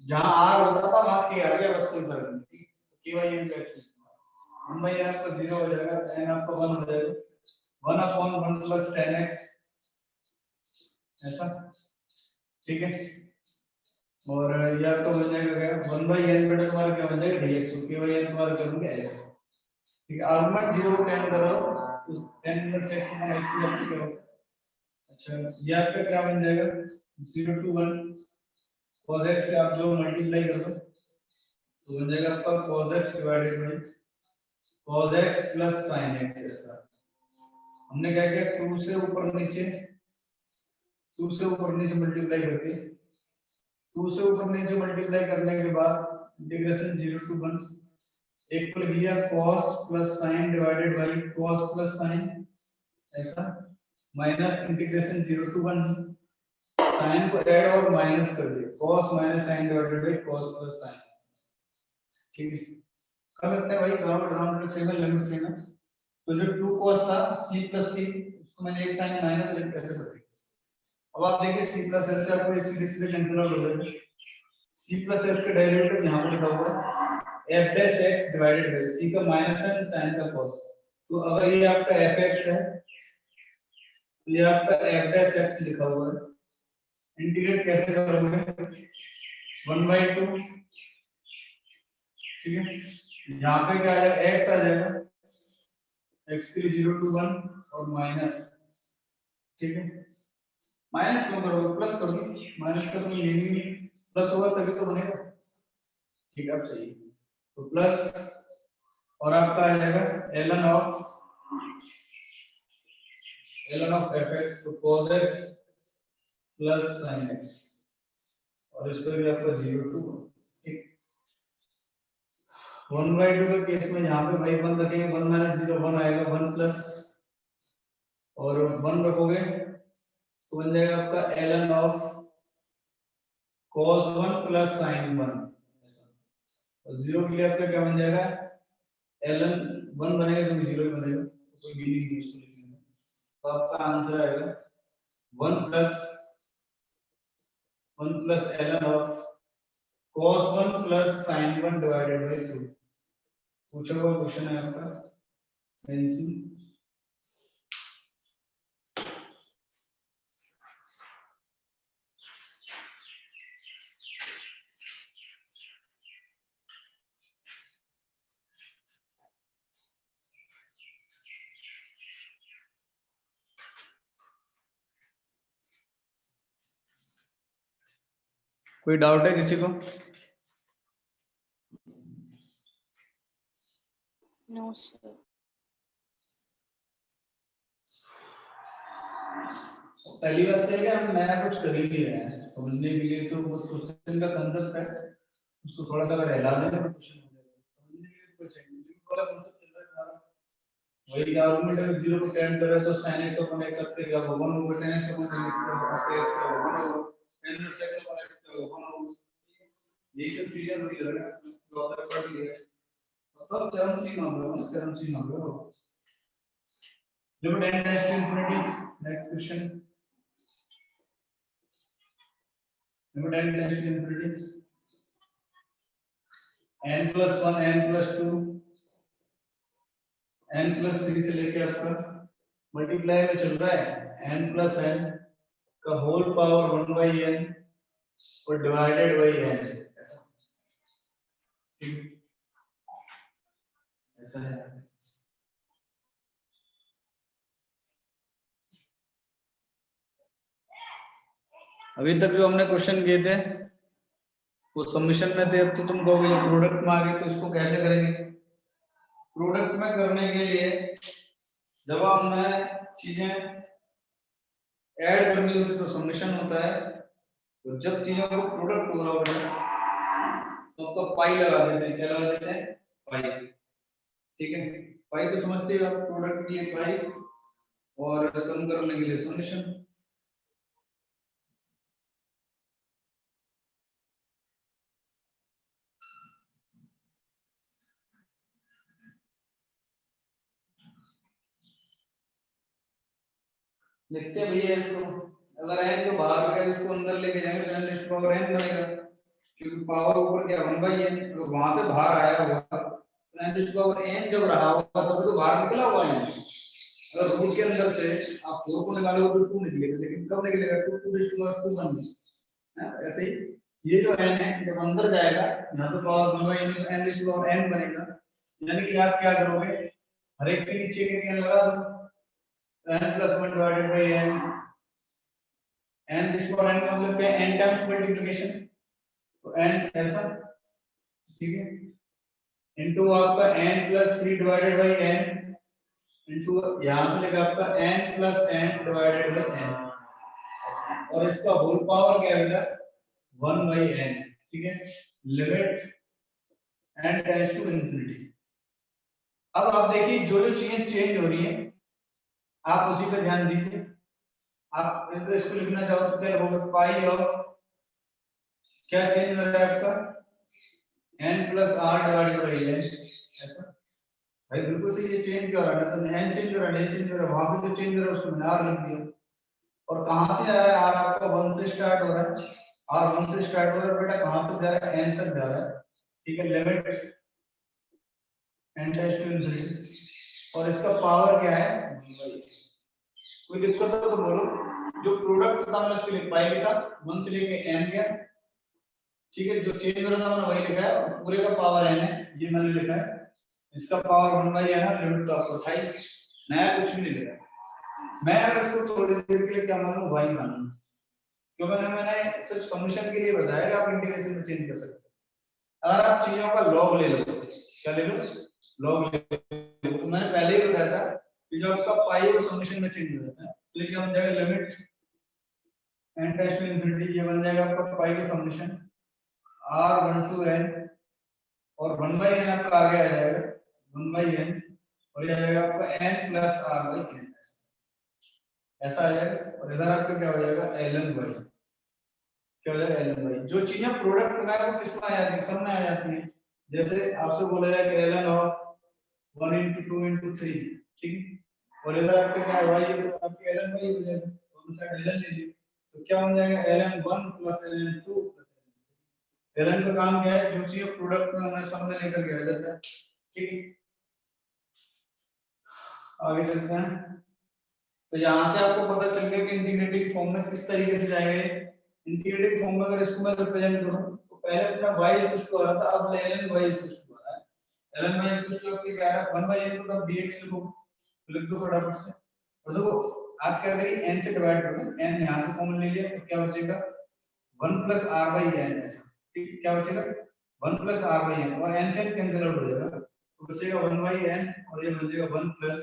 जहां r होता था वहां k आ गया, बस कोई फर्क नहीं, k by n कैसे 1 by n आपका 0 हो जाएगा, n आपका 1 हो जाएगा, 1 upon 1 plus tan x ऐसा। ठीक है, और ये आपका बन जाएगा क्या? 1 by n बटा तुम्हारा क्या बन जाएगा? dx, k by n तुम्हारा क्या बन गया? x। ठीक है, आर्गुमेंट 0 को टेंड करो तो tan inverse x upon x की वैल्यू क्या होगा? अच्छा, ये आपका क्या बन जाएगा? 0 to 1 cos x से आप जो मल्टीप्लाई कर दो तो बन जाएगा आपका cos x divided bye cos x plus sin x ऐसा। हमने क्या किया? 2 से ऊपर नीचे मल्टीप्लाई करके 2 से ऊपर नीचे मल्टीप्लाई करने के बाद इंटीग्रेशन 0 to 1 एक पर लिया cos plus sin divided by cos plus sin ऐसा, माइनस इंटीग्रेशन 0 to 1 sin को ऐड और माइनस कर दिया, cos minus sin divided by cos plus sin। ठीक है, कर सकते हैं भाई, करो डिनोमिनेटर सेम है, लिमिट सेम है, तो जो 2 cos था c प्लस c उसको मैंने एक sin माइनस लिख कैसे कर दिया। अब आप देखिए c प्लस s से आपको ये सीधे कैंसिल आउट हो जाएगा, c प्लस s का डेरिवेटिव यहां पर लिखा हुआ है f dash x divided bye c का माइनस है sin का cos, तो अगर ये आपका fx है तो ये आपका f डैश x लिखा हुआ है, इंटीग्रेट कैसे करोगे? 1/2। ठीक है, यहाँ पे क्या आ जाएगा? x आ जाएगा, x के लिए 0 to 1 और माइनस। ठीक है, माइनस क्यों करोगे? प्लस करोगे, माइनस का कोई मीनिंग नहीं, प्लस होगा तभी तो बनेगा। ठीक है, अब चाहिए तो प्लस और आपका आ जाएगा ln ऑफ fx, तो cos x plus sin x और इस पर भी आपका 0 to 1। ठीक, 1/2 के केस में यहाँ पे भाई 1 रखेंगे, 1 माइनस 0 1 आएगा, 1 प्लस और 1 रखोगे तो बन जाएगा आपका ln of cos 1 plus sin 1 और 0 के लिए आपका क्या बन जाएगा ln 1 बनेगा जो 0 ही बनेगा कोई मीनिंग नहीं उसको लिखने में तो आपका आंसर आएगा 1 plus ln of cos 1 plus sin 1 divided by 2 पूछा हुआ क्वेश्चन है आपका आंसर कोई डाउट है किसी को
नो सर।
पहली बात है कि हम नया कुछ कर ही नहीं रहे हैं समझने के लिए तो बस क्वेश्चन का कंसेप्ट है उसको थोड़ा सा अगर हिला देना तो क्वेश्चन हो जाएगा समझने के लिए कुछ है वाला कंसेप्ट चल रहा है वही आर्गुमेंट है 0 को टेंड कर रहा है तो sin x अपन x सकते हैं 1 over tan x अपन tan x का x का 1 over tan x अपन x का 1 over यही सब चीजें वही लग रहा है तो आप पढ़ लिए तो चरम सीमा हो limit n tends to infinity next question limit n tends to infinity n plus 1 n plus 2 n plus 3 से लेके आपका मल्टीप्लाई में चल रहा है n plus n का होल पावर 1 by n और डिवाइडेड बाय n ऐसा है अभी तक जो हमने क्वेश्चन किए थे वो सबमिशन में थे अब तो तुम कहोगे जब प्रोडक्ट में आ गए तो उसको कैसे करेंगे प्रोडक्ट में करने के लिए जब हमें चीजें ऐड करनी होती तो सबमिशन होता है तो जब चीजों को प्रोडक्ट हो रहा होगा तो आपका पाई लगा देते हैं क्या लगा देते हैं पाई ठीक है पाई तो समझते हो आप प्रोडक्ट के लिए पाई और सम करने के लिए सबमिशन लिखते भैया इसको अगर n को बाहर लेके उसको अंदर लेके जाएंगे तो n लिस्ट पावर n बनेगा क्योंकि पावर ऊपर क्या 1 बाई n अगर वहां से बाहर आया हुआ तो n लिस्ट पावर n जब रहा होगा तब तो बाहर निकला हुआ है अगर रूट के अंदर से आप 4 को निकालोगे तो 2 निकलेगा लेकिन कब निकलेगा 2 लिस्ट पावर 2 बन गया ऐसे ही ये जो n है जब अंदर जाएगा यहां पे power 1 by n n list power n बनेगा यानी कि आप क्या करोगे हर एक के नीचे के n लगा दो n plus 1 divided by n this for n का मतलब क्या है n टाइम्स मल्टीप्लिकेशन तो n ऐसा ठीक है इनटू आपका n plus 3 divided by n into यहां से लेकर आपका n plus n divided by n और इसका होल पावर क्या है बेटा 1 by n ठीक है limit n tends to infinity अब आप देखिए जो जो चीजें चेंज हो रही हैं आप उसी पे ध्यान दीजिए आप इसको लिखना चाहो तो क्या लिखोगे पाई ऑफ क्या चेंज हो रहा है आपका n plus r divided by n ऐसा भाई बिल्कुल सही ये चेंज क्यों हो रहा है तो n चेंज हो रहा है n चेंज हो रहा है वहां पे जो चेंज हो रहा है उसको मैंने r लिख दिया और कहां से आ रहा है r आपका 1 से स्टार्ट हो रहा है r 1 से स्टार्ट हो रहा है बेटा कहां तक जा रहा है n तक जा रहा है ठीक है limit n tends to infinity और इसका पावर क्या है कोई दिक्कत हो तो बोलो जो प्रोडक्ट था मैंने उसके लिए पाई लिखा 1 से लेके n गया ठीक है जो चेंज हो रहा था मैंने वही लिखा है पूरे का पावर n है ये मैंने लिखा है इसका पावर 1 बाई n है लिमिट तो आपको था ही नया कुछ भी नहीं लिखा मैं अगर इसको थोड़ी देर के लिए क्या मानूं y मानूं क्योंकि मैंने सिर्फ सॉल्यूशन के लिए बताया कि आप इंटीग्रेशन में चेंज कर सकते हैं अगर आप चीजों का लॉग ले लो क्या ले लो लॉग ले लो तो मैंने पहले ही बताया था कि जो आपका पाई वो सॉल्यूशन में चेंज हो जाता है तो ये क्या बन जाएगा limit n tends to infinity ये बन जाएगा आपका पाई का सॉल्यूशन r1 to n और 1 by n आपका आगे आ जाएगा 1 by n और ये आ जाएगा आपका n plus r by n ऐसा आ जाएगा और इधर आपका क्या हो जाएगा ln by क्या हो जाएगा ln y। जो चीजें प्रोडक्ट में है वो किस में आ जाती है, सब में आ जाती है। जैसे आपसे बोला जाए कि ln ऑफ 1 into 2 into 3, ठीक है, और इधर आपका क्या है y है, तो आपकी ln y हो जाएगा, दोनों साइड ln ले लीजिए, तो क्या हो जाएगा ln 1 plus ln 2 plus ln का काम क्या है, जो चीज प्रोडक्ट में हमें सब में लेकर गया जाता है, ठीक है। आगे चलते हैं, तो यहाँ से आपको पता चल गया कि इंटीग्रेटिंग फॉर्म में किस तरीके से जाएगा ये। इंटीग्रेटिंग फॉर्म में अगर इसको मैं रिप्रेजेंट करूं तो पहले अपना y इक्वल टू आ रहा था, अब ln y इक्वल टू आ रहा है। ln y इक्वल टू आपके क्या आ रहा है 1 by n, तो तब dx लिखो, तो लिख दो फटाफट से। और देखो आप क्या करिए, n से डिवाइड कर दो, n यहां से कॉमन ले लिया, तो क्या बचेगा 1 plus r by n ऐसा, ठीक है, क्या बचेगा 1 plus r by n, और n से n कैंसिल आउट हो जाएगा, तो बचेगा 1 by n, और ये बन जाएगा 1 plus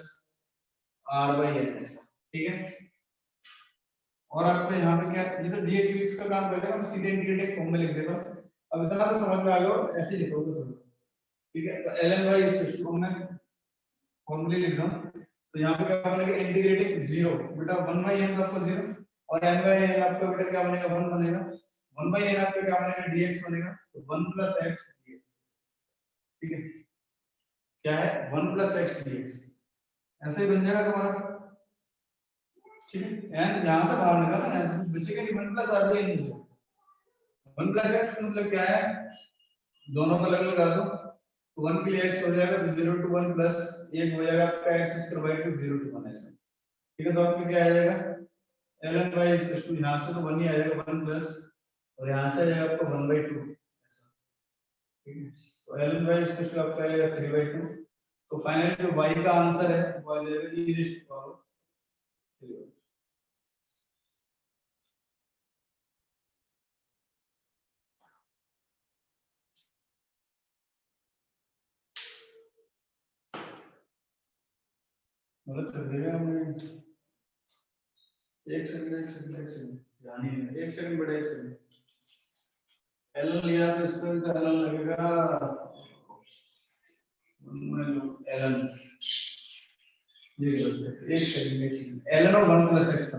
r by n ऐसा, ठीक है। और आपको यहाँ पे क्या, ये तो dx dx का काम करता है, मैं सीधे इंटीग्रेटेड फॉर्म में लिख देता हूं। अब इतना तो समझ में आ गया, ऐसे ही लिखोगे तो, ठीक है। तो ln y इस फॉर्म में फॉर्मूले लिख रहा हूं, तो यहाँ पे क्या बनेगा इंटीग्रेटिंग 0, बेटा 1 by n आपका 0, और n by n आपका बेटा क्या बनेगा 1 बनेगा, 1 by n आपका क्या बनेगा dx बनेगा, तो 1 plus x dx, ठीक है, क्या है 1 plus x dx, ऐसे ही बन जाएगा तुम्हारा, ठीक है। n यहां से बाहर निकालना है, कुछ बचेगा नहीं, 1 plus r by n बचेगा, 1 plus x मतलब क्या है, दोनों को अलग लगा दो, तो 1 के लिए x हो जाएगा, तो 0 to 1 प्लस 1 हो जाएगा आपका x स्क्वायर बाय 2 0 to 1 ऐसे, ठीक है। तो आपका क्या आ जाएगा ln y इक्वल टू, यहां से तो 1 ही आ जाएगा 1 प्लस, और यहां से आ जाएगा आपका 1 by 2 ऐसा, ठीक है। तो ln y इक्वल टू आपका आएगा 3 by 2, तो फाइनली जो y का आंसर है वो आ जाएगा e raised to power 3। मतलब कर देगा हमने, एक सेकंड ध्यान ही नहीं, एक सेकंड बेटा, एक सेकंड, एल लिया तो इसको तो एल लगेगा एल, ये एक सेकंड एल और 1 प्लस x का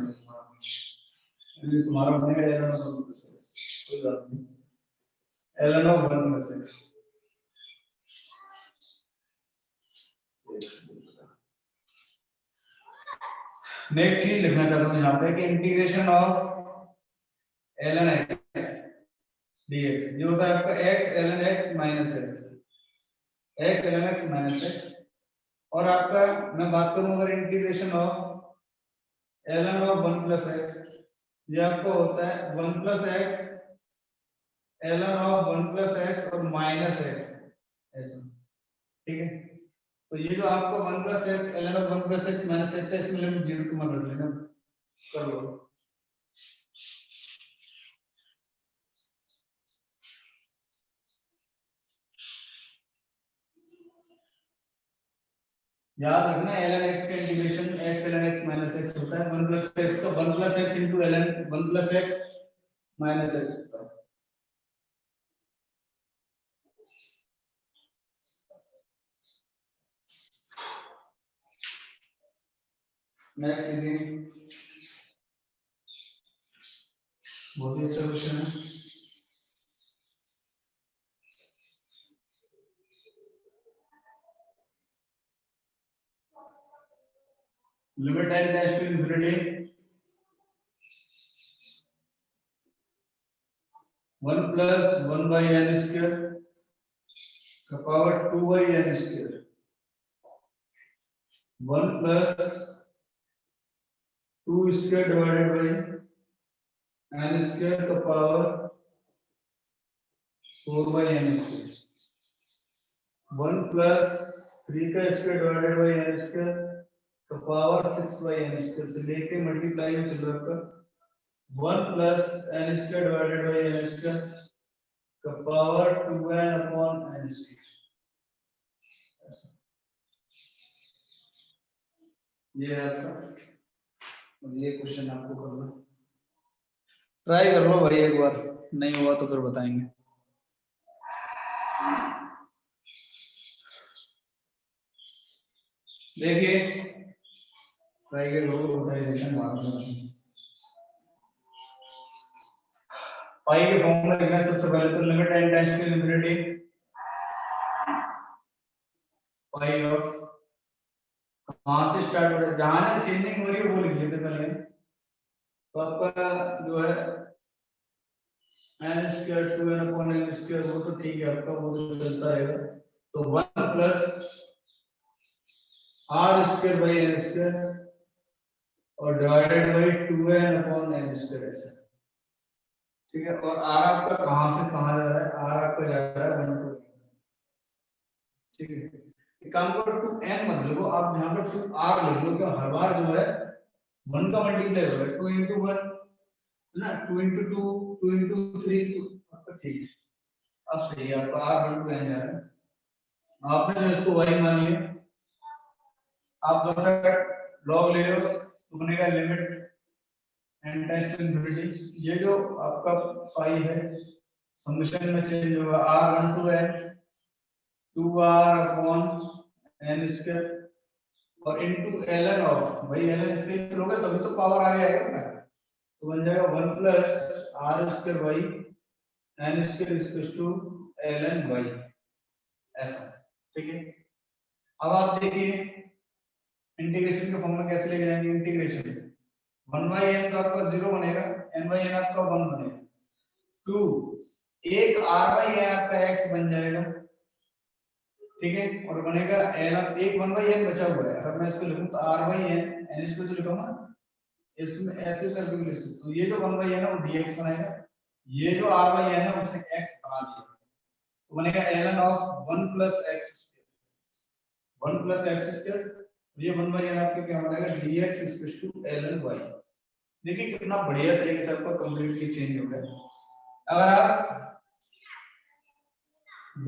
तुम्हारा बनेगा एल और 1 प्लस x, कोई बात नहीं, एल और 1 प्लस x। नेक्स्ट चीज लिखना चाहता हूं यहाँ पे कि integration of ln x dx, ये होता है आपका x ln x minus x ln x minus x, और आपका मैं बात करूं अगर integration of ln of 1 plus x, ये आपको होता है 1 plus x ln of 1 plus x और माइनस x ऐसा, ठीक है। तो ये जो आपको 1 plus x ln of 1 plus x minus x है, इसमें लिमिट 0 टू 1 रख लेना, कर लो। याद रखना ln x का integration x ln x minus x होता है, 1 प्लस x का 1 plus x into ln 1 plus x minus x होता है। नेक्स्ट देखिए, बहुत ही अच्छा क्वेश्चन है। Limit n tends to infinity 1 plus 1 by n square का power 2 by n square, 1 plus 2 square divided by n square का power 4 by n square, 1 plus 3 का square divided by n square का power 6 by n square से लेके multiply में चल रहा है 1 plus n square divided by n square का power 2n upon n square, ये है आपका, और ये क्वेश्चन आपको करना, ट्राई कर लो भाई एक बार, नहीं हुआ तो फिर बताएंगे। देखिए ट्राई कर लो, बताइए बाद में। पाई के फॉर्मूला लिखना है सबसे पहले, तो limit n tends to infinity pi of, कहां से स्टार्ट हो रहा है, जहां से चेंजिंग हो रही है वो लिख लेते पहले। तो आपका जो है n square 2n upon n square, वो तो ठीक है आपका, वो तो चलता रहेगा। तो 1 plus r square by n square और divided by 2n upon n square ऐसा, ठीक है। और r आपका कहां से कहां जा रहा है, r आपका जा रहा है 1 टू, ठीक है। एक काम करो 2n मत लिखो आप, यहां पर 2r लिख लो, क्यों हर बार जो है 1 का मल्टीप्लाई होगा, 2 into 1 ना, 2 into 2 2 into 3 आपका ठीक है, अब सही है आपका r 1 to n जा रहा है। आपने जो इसको y मान लिया, आप दोनों साइड log ले लो तो बनेगा limit n tends to infinity, ये जो आपका पाई है समेशन में चेंज होगा r1 to n 2r upon n square और इनटू ln ऑफ, भाई ln इसके लोगे तभी तो पावर आगे आएगा ना, तो बन जाएगा 1 plus r square y n square equals to ln y ऐसा, ठीक है। अब आप देखिए इंटीग्रेशन के फॉर्म में कैसे ले जाएंगे, इंटीग्रेशन 1/n तो आपका 0 बनेगा, n/n आपका 1 बनेगा, 2 एक r/n आपका x बन जाएगा, ठीक है। और बनेगा n, एक 1/n बचा हुआ है, अगर मैं इसको लिखूं तो r/n, n इसको तो लिखूंगा इसमें ऐसे करके भी लिख सकता हूं, ये जो 1/n है वो dx बनाएगा, ये जो r/n है उसने x बना दिया, तो बनेगा ln of 1 plus x square, 1 plus x square, ये 1/n आपका क्या बनेगा dx equals to ln y। देखिए कितना बढ़िया तरीके से आपका कंप्लीटली चेंज हो गया। अगर आप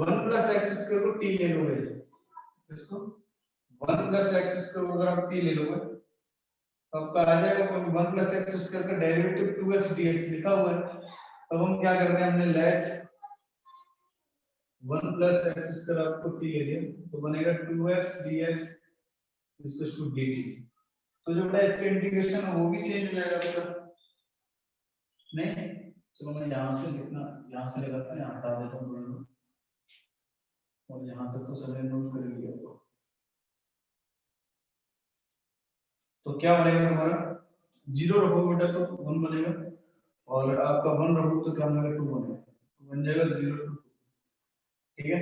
1 प्लस x स्क्वायर को t ले लोगे, इसको 1 प्लस x स्क्वायर अगर आप t ले लोगे तो आपका आ जाएगा, क्योंकि 1 प्लस x स्क्वायर का डेरिवेटिव 2x dx लिखा हुआ है, तब हम क्या कर रहे हैं, हमने लेट 1 प्लस x स्क्वायर आपको t ले लिया, तो बनेगा 2x dx equals to dt। तो जो बड़ा इसका इंटीग्रेशन है वो भी चेंज हो जाएगा आपका, नहीं चलो मैं यहां से लिखना, यहां से लगाता हूं, हटा देता हूं और यहां तक तो सबने नोट कर लिया। तो क्या बनेगा तुम्हारा, 0 रखोगे बेटा तो 1 बनेगा, और आपका 1 रखोगे तो क्या बनेगा 2 बनेगा, तो बन जाएगा 0 to 2, ठीक है।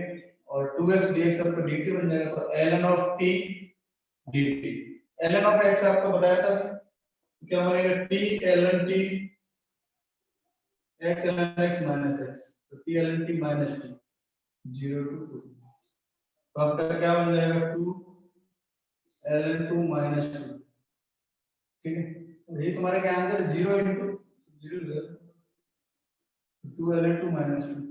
और 2x dx आपका dt बन जाएगा, तो ln of t dt, ln of x आपको बताया था, तो क्या बनेगा t ln t x ln x minus x, तो t ln t minus t 0 to 2, तो आपका क्या बन जाएगा 2 ln 2 minus 2, ठीक है। तो ये तुम्हारा क्या आंसर है, 0 into 0 2 ln 2 minus 2।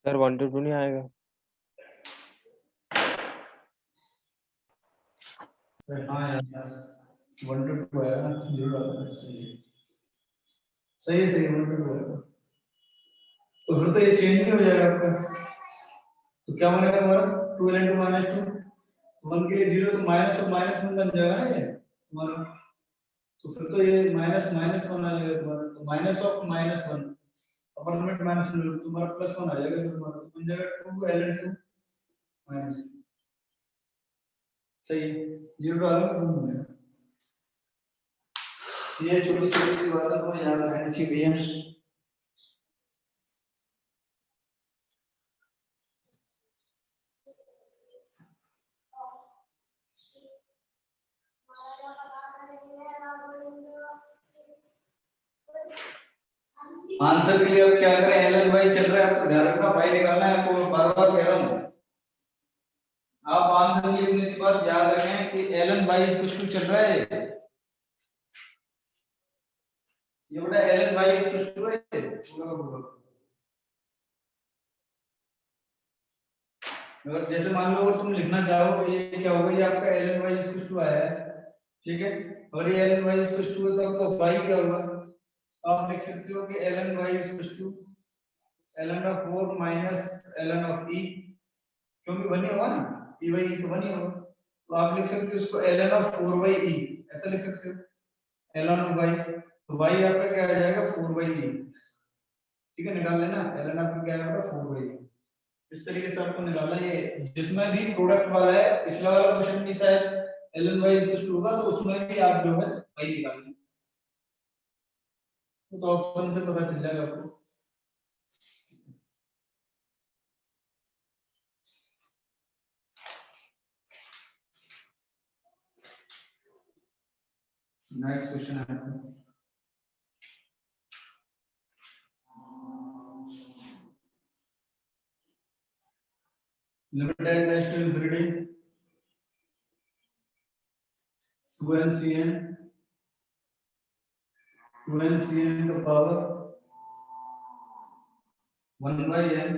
Sir 1 to 2 नहीं आएगा,
हाँ यार 1 to 2 आया ना, 0 आता है, सही है सही है सही, 1 to 2 आएगा, तो फिर तो ये चेंज नहीं हो जाएगा आपका, तो क्या बनेगा हमारा 2 ln 2 minus 2, 1 के लिए 0 तो माइनस और माइनस 1 बन जाएगा ना ये तुम्हारा, तो फिर तो ये माइनस माइनस 1 आ जाएगा तुम्हारा, तो minus of minus 1 upper limit minus 1 तुम्हारा प्लस 1 आ जाएगा, तुम्हारा तो बन जाएगा 2 ln 2 माइनस, सही है 0 डालो तो बनेगा। ये छोटी छोटी सी बातें तो याद रखनी चाहिए भैया। आंसर के लिए अब क्या करें, ln y चल रहा है, आपको ध्यान रखना y निकालना है, आपको बार बार कह रहा हूं, आप आंसर के लिए इतनी सी बात याद रखें कि ln y कुछ चल रहा है, ये बड़ा ln y कुछ है, अगर जैसे मान लो अगर तुम लिखना चाहो कि ये क्या होगा, ये आपका ln y आया है, ठीक है, अगर ये ln y है तो आपका y क्या होगा, आप लिख सकते हो कि ln y ln of 4 minus ln of e, क्योंकि बनी होगा ना e by e तो बनी होगा, तो आप लिख सकते हो इसको ln ऑफ 4/e, ऐसा लिख सकते हो ln ऑफ y, तो y आपका क्या आ जाएगा 4/8, ठीक है, निकाल लेना। ln आपका क्या आएगा 4/8। इस तरीके से आपको निकालना है। ये जिसमें भी प्रोडक्ट वाला है, पिछला वाला क्वेश्चन भी शायद ln y इक्वल टू होगा, तो उसमें भी आप जो है y निकालेंगे, तो ऑप्शन से पता चल जाएगा आपको। नेक्स्ट क्वेश्चन है limit time test to infinity 2n का पावर 1/n,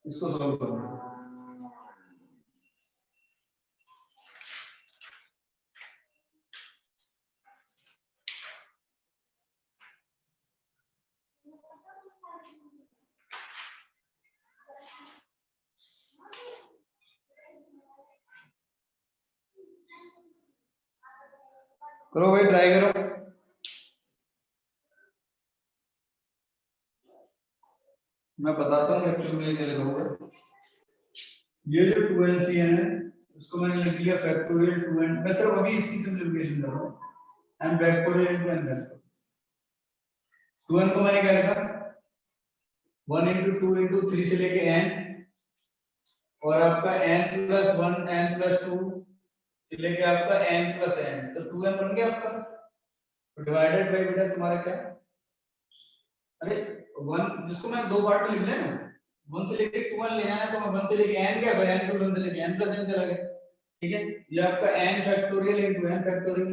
इसको सॉल्व करना है। करो भाई, ट्राई करो। मैं बताता हूँ एक्चुअली में क्या लिखा हुआ है। ये जो 2n है उसको मैंने लिख लिया फैक्टोरियल 2n, मैं सिर्फ अभी इसकी सिंपलीफिकेशन कर रहा हूँ, and factorial into n factorial. 2n को मैंने क्या लिखा 1 into 2 into 3 से लेके n, और आपका n plus 1 n plus 2 से लेके आपका n plus n, तो 2n बन गया आपका। तो डिवाइडेड बाय बेटा तुम्हारा क्या, अरे 1 जिसको मैं दो पार्ट में लिख लेना, 1 से लेके 2n ले आना, तो मैं 1 से लेके n गया, n to 1 से लेके n plus n चला गया, ठीक है। ये आपका n factorial into n factorial,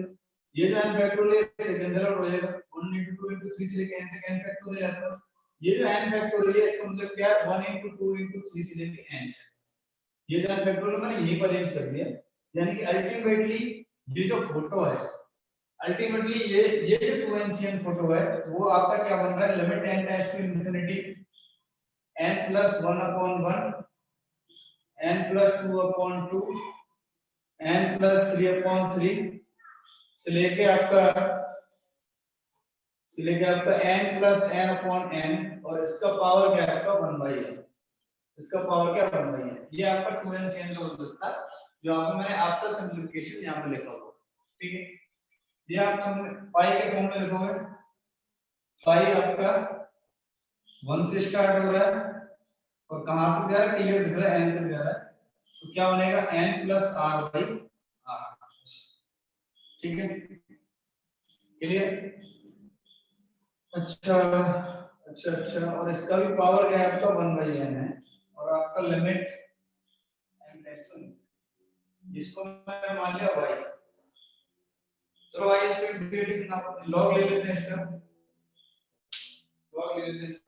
ये जो n फैक्टोरियल से कैंसिल आउट हो जाएगा, 1 into 2 into 3 से लेके n तक n फैक्टोरियल आता है। ये जो n फैक्टोरियल है इसका मतलब क्या है, 1 into 2 into 3 से लेके n, ये जो n फैक्टोरियल मैंने यहीं पर अरेंज कर दिया, यानी कि अल्टीमेटली ये जो फोटो है, अल्टीमेटली ये जो 2ncn फोटो है वो आपका क्या बन रहा है, limit n tends to infinity n plus 1/1, n plus 2/2, n plus 3/3 से लेके आपका n plus n/n, और इसका पावर क्या है आपका 1/n, इसका पावर क्या 1/n, ये आपका 2ncn का मतलब था, जो आपको मैंने आफ्टर सिंपलीफिकेशन यहाँ पे लिखा हुआ, ठीक है। ये आप पाई के फॉर्म में लिखोगे, पाई आपका 1 से स्टार्ट हो रहा है और कहां तक जा रहा है, क्लियर दिख रहा है, n तक जा रहा है, तो क्या बनेगा n plus r/r, ठीक है, क्लियर। अच्छा, और इसका भी पावर क्या है आपका 1/n है, और आपका लिमिट n टेंड्स टू, जिसको मैं मान लिया y, चलो y इसको इंटीग्रेट लॉग ले लेते हैं, इसका लॉग ले लेते हैं,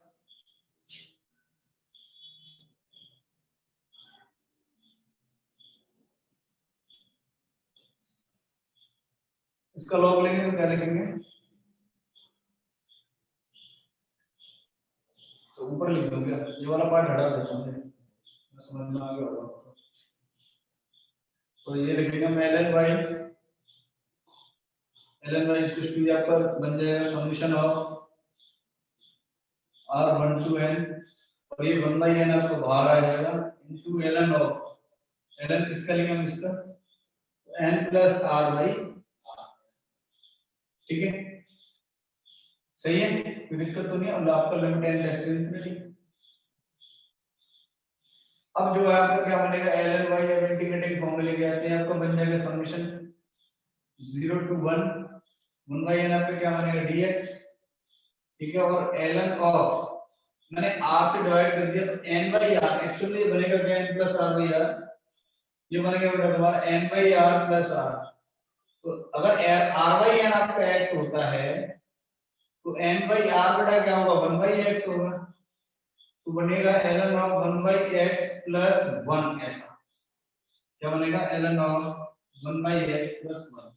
इसका लॉग लेंगे तो क्या लिखेंगे, तो ऊपर लिख दूंगा, ये वाला पार्ट हटा देता हूं, समझ में आ गया होगा। तो ये लिखेंगे मैं ln y इक्वल टू आपका बन जाएगा summation of r1 to n, और ये 1/n आपको बाहर आ जाएगा इनटू ln ऑफ, ln किसका लेंगे हम, इसका n plus r/r, ठीक है, सही है, कोई दिक्कत तो नहीं है। और आपका limit n tends to infinity, अब जो है आपका क्या बनेगा, ln y अब इंटीग्रेटिंग फॉर्म में लेके आते हैं, आपका बन जाएगा समेशन 0 to 1 1/n आपका क्या बनेगा dx, ठीक है, और ln ऑफ मैंने r से डिवाइड कर दिया, तो n/r एक्चुअली ये बनेगा क्या, n plus r/r, ये बनेगा बेटा तुम्हारा n/r plus r। तो अगर r/n आपका x होता है तो n/r बेटा क्या होगा, 1/x होगा, तो बनेगा ln ऑफ 1/x plus 1, ऐसा क्या बनेगा, ln ऑफ 1/x plus 1,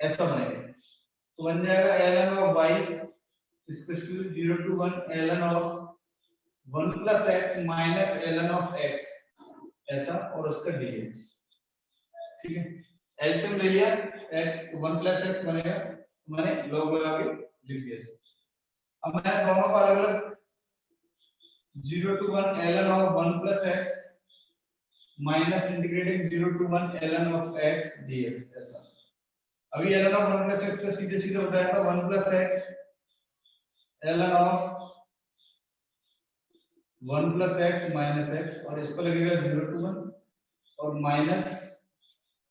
ऐसा बनेगा। तो बन जाएगा ln of y equal to 0 to 1 ln of 1 plus x minus ln of x, ऐसा, और उसका dx, ठीक है। एलसीएम ले लिया x, 1 plus x बनेगा मैंने लॉग लगा के लिख दिया। अब मैंने दोनों को अलग अलग 0 to 1 ln of 1 plus x minus integrating 0 to 1 ln of x dx ऐसा। अभी ln of 1 plus x का सीधे सीधे बताया था 1 plus x ln of 1 plus x minus x और इसको लगेगा 0 to 1 और माइनस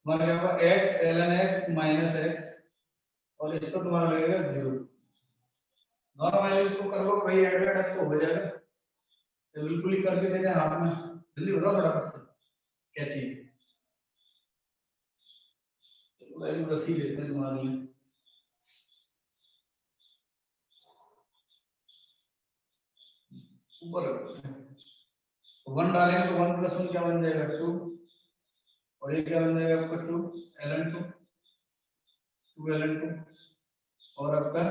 हमारा क्या होगा x ln x minus x और इसको तुम्हारा लगेगा 0। दोनों वैल्यूज को कर लो, वही ऐड तो हो जाएगा। तो बिल्कुल ही करके देते हैं हाथ में, जल्दी होगा फटाफट से। क्या चाहिए वैल्यू रख ही देते हैं तुम्हारे लिए। ऊपर 1 डालेंगे तो 1 + 1 क्या बन जाएगा 2 और ये क्या बन जाएगा आपका 2 ln 2 ln 2 और आपका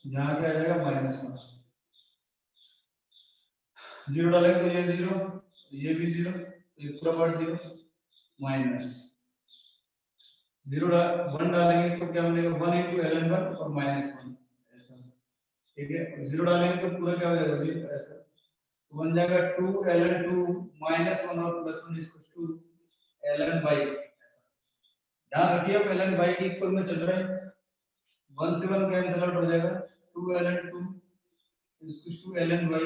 यहाँ क्या आ जाएगा -1। 0 डालेंगे तो ये 0, ये भी 0, ये पूरा पार्ट 0 माइनस 1 डालेंगे तो क्या बनेगा 1 × ln 1 और -1 ऐसा। ठीक है, 0 डालेंगे तो पूरा क्या हो जाएगा 0 ऐसा। तो बन जाएगा 2 ln 2 -1 और +1 2 ln y ऐसा। ध्यान रखिए आप ln y के इक्वल में चल रहे हैं, 1 से 1 कैंसिल आउट हो जाएगा, 2 ln 2 2 ln y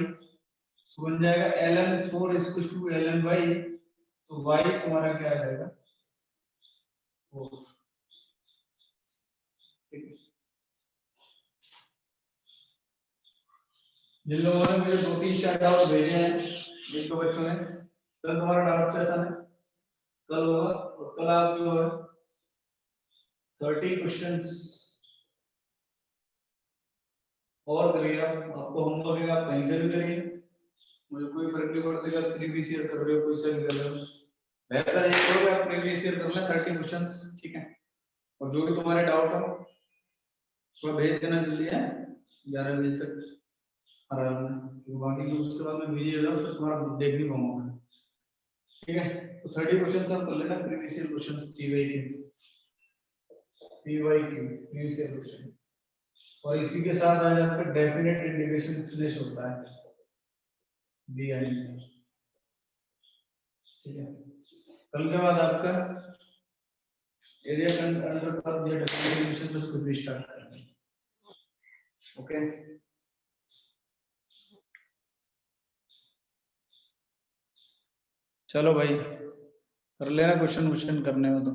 तो बन जाएगा ln 4 2 ln y। तो y तुम्हारा क्या आ जाएगा 4। ठीक है, जिन लोगों ने मुझे 2-3-4 डाउट भेजे हैं जिनको बच्चों ने, कल तुम्हारा डाउट सेशन है, कल होगा और कल आप जो है 30 क्वेश्चंस और करिए। आपको होमवर्क है, आप कहीं से भी करिए, मुझे कोई फर्क नहीं पड़ता कि आप प्रीवियस ईयर कर रहे हो कोई से भी कर रहे हो। बेहतर ये करो कि आप प्रीवियस ईयर कर लें 30 क्वेश्चंस। ठीक है, और जो भी तुम्हारे डाउट हो वो भेज देना जल्दी है 11 बजे तक आराम में, तो बाकी उसके बाद में वीडियो है तो तुम्हारा देख नहीं पाऊंगा। ठीक है, तो 30 क्वेश्चंस आप कर लेना प्रीवियस ईयर क्वेश्चंस पीवाई के प्रीवियस ईयर क्वेश्चन। और इसी के साथ आज आपका डेफिनेट इंटीग्रेशन फिनिश होता है दिया नहीं। ठीक है, कल के बाद आपका एरिया अंडर कर्व या डेफिनेट इंटीग्रेशन तो उसको भी स्टार्ट करेंगे। ओके, चलो भाई कर लेना क्वेश्चन करने हो तो।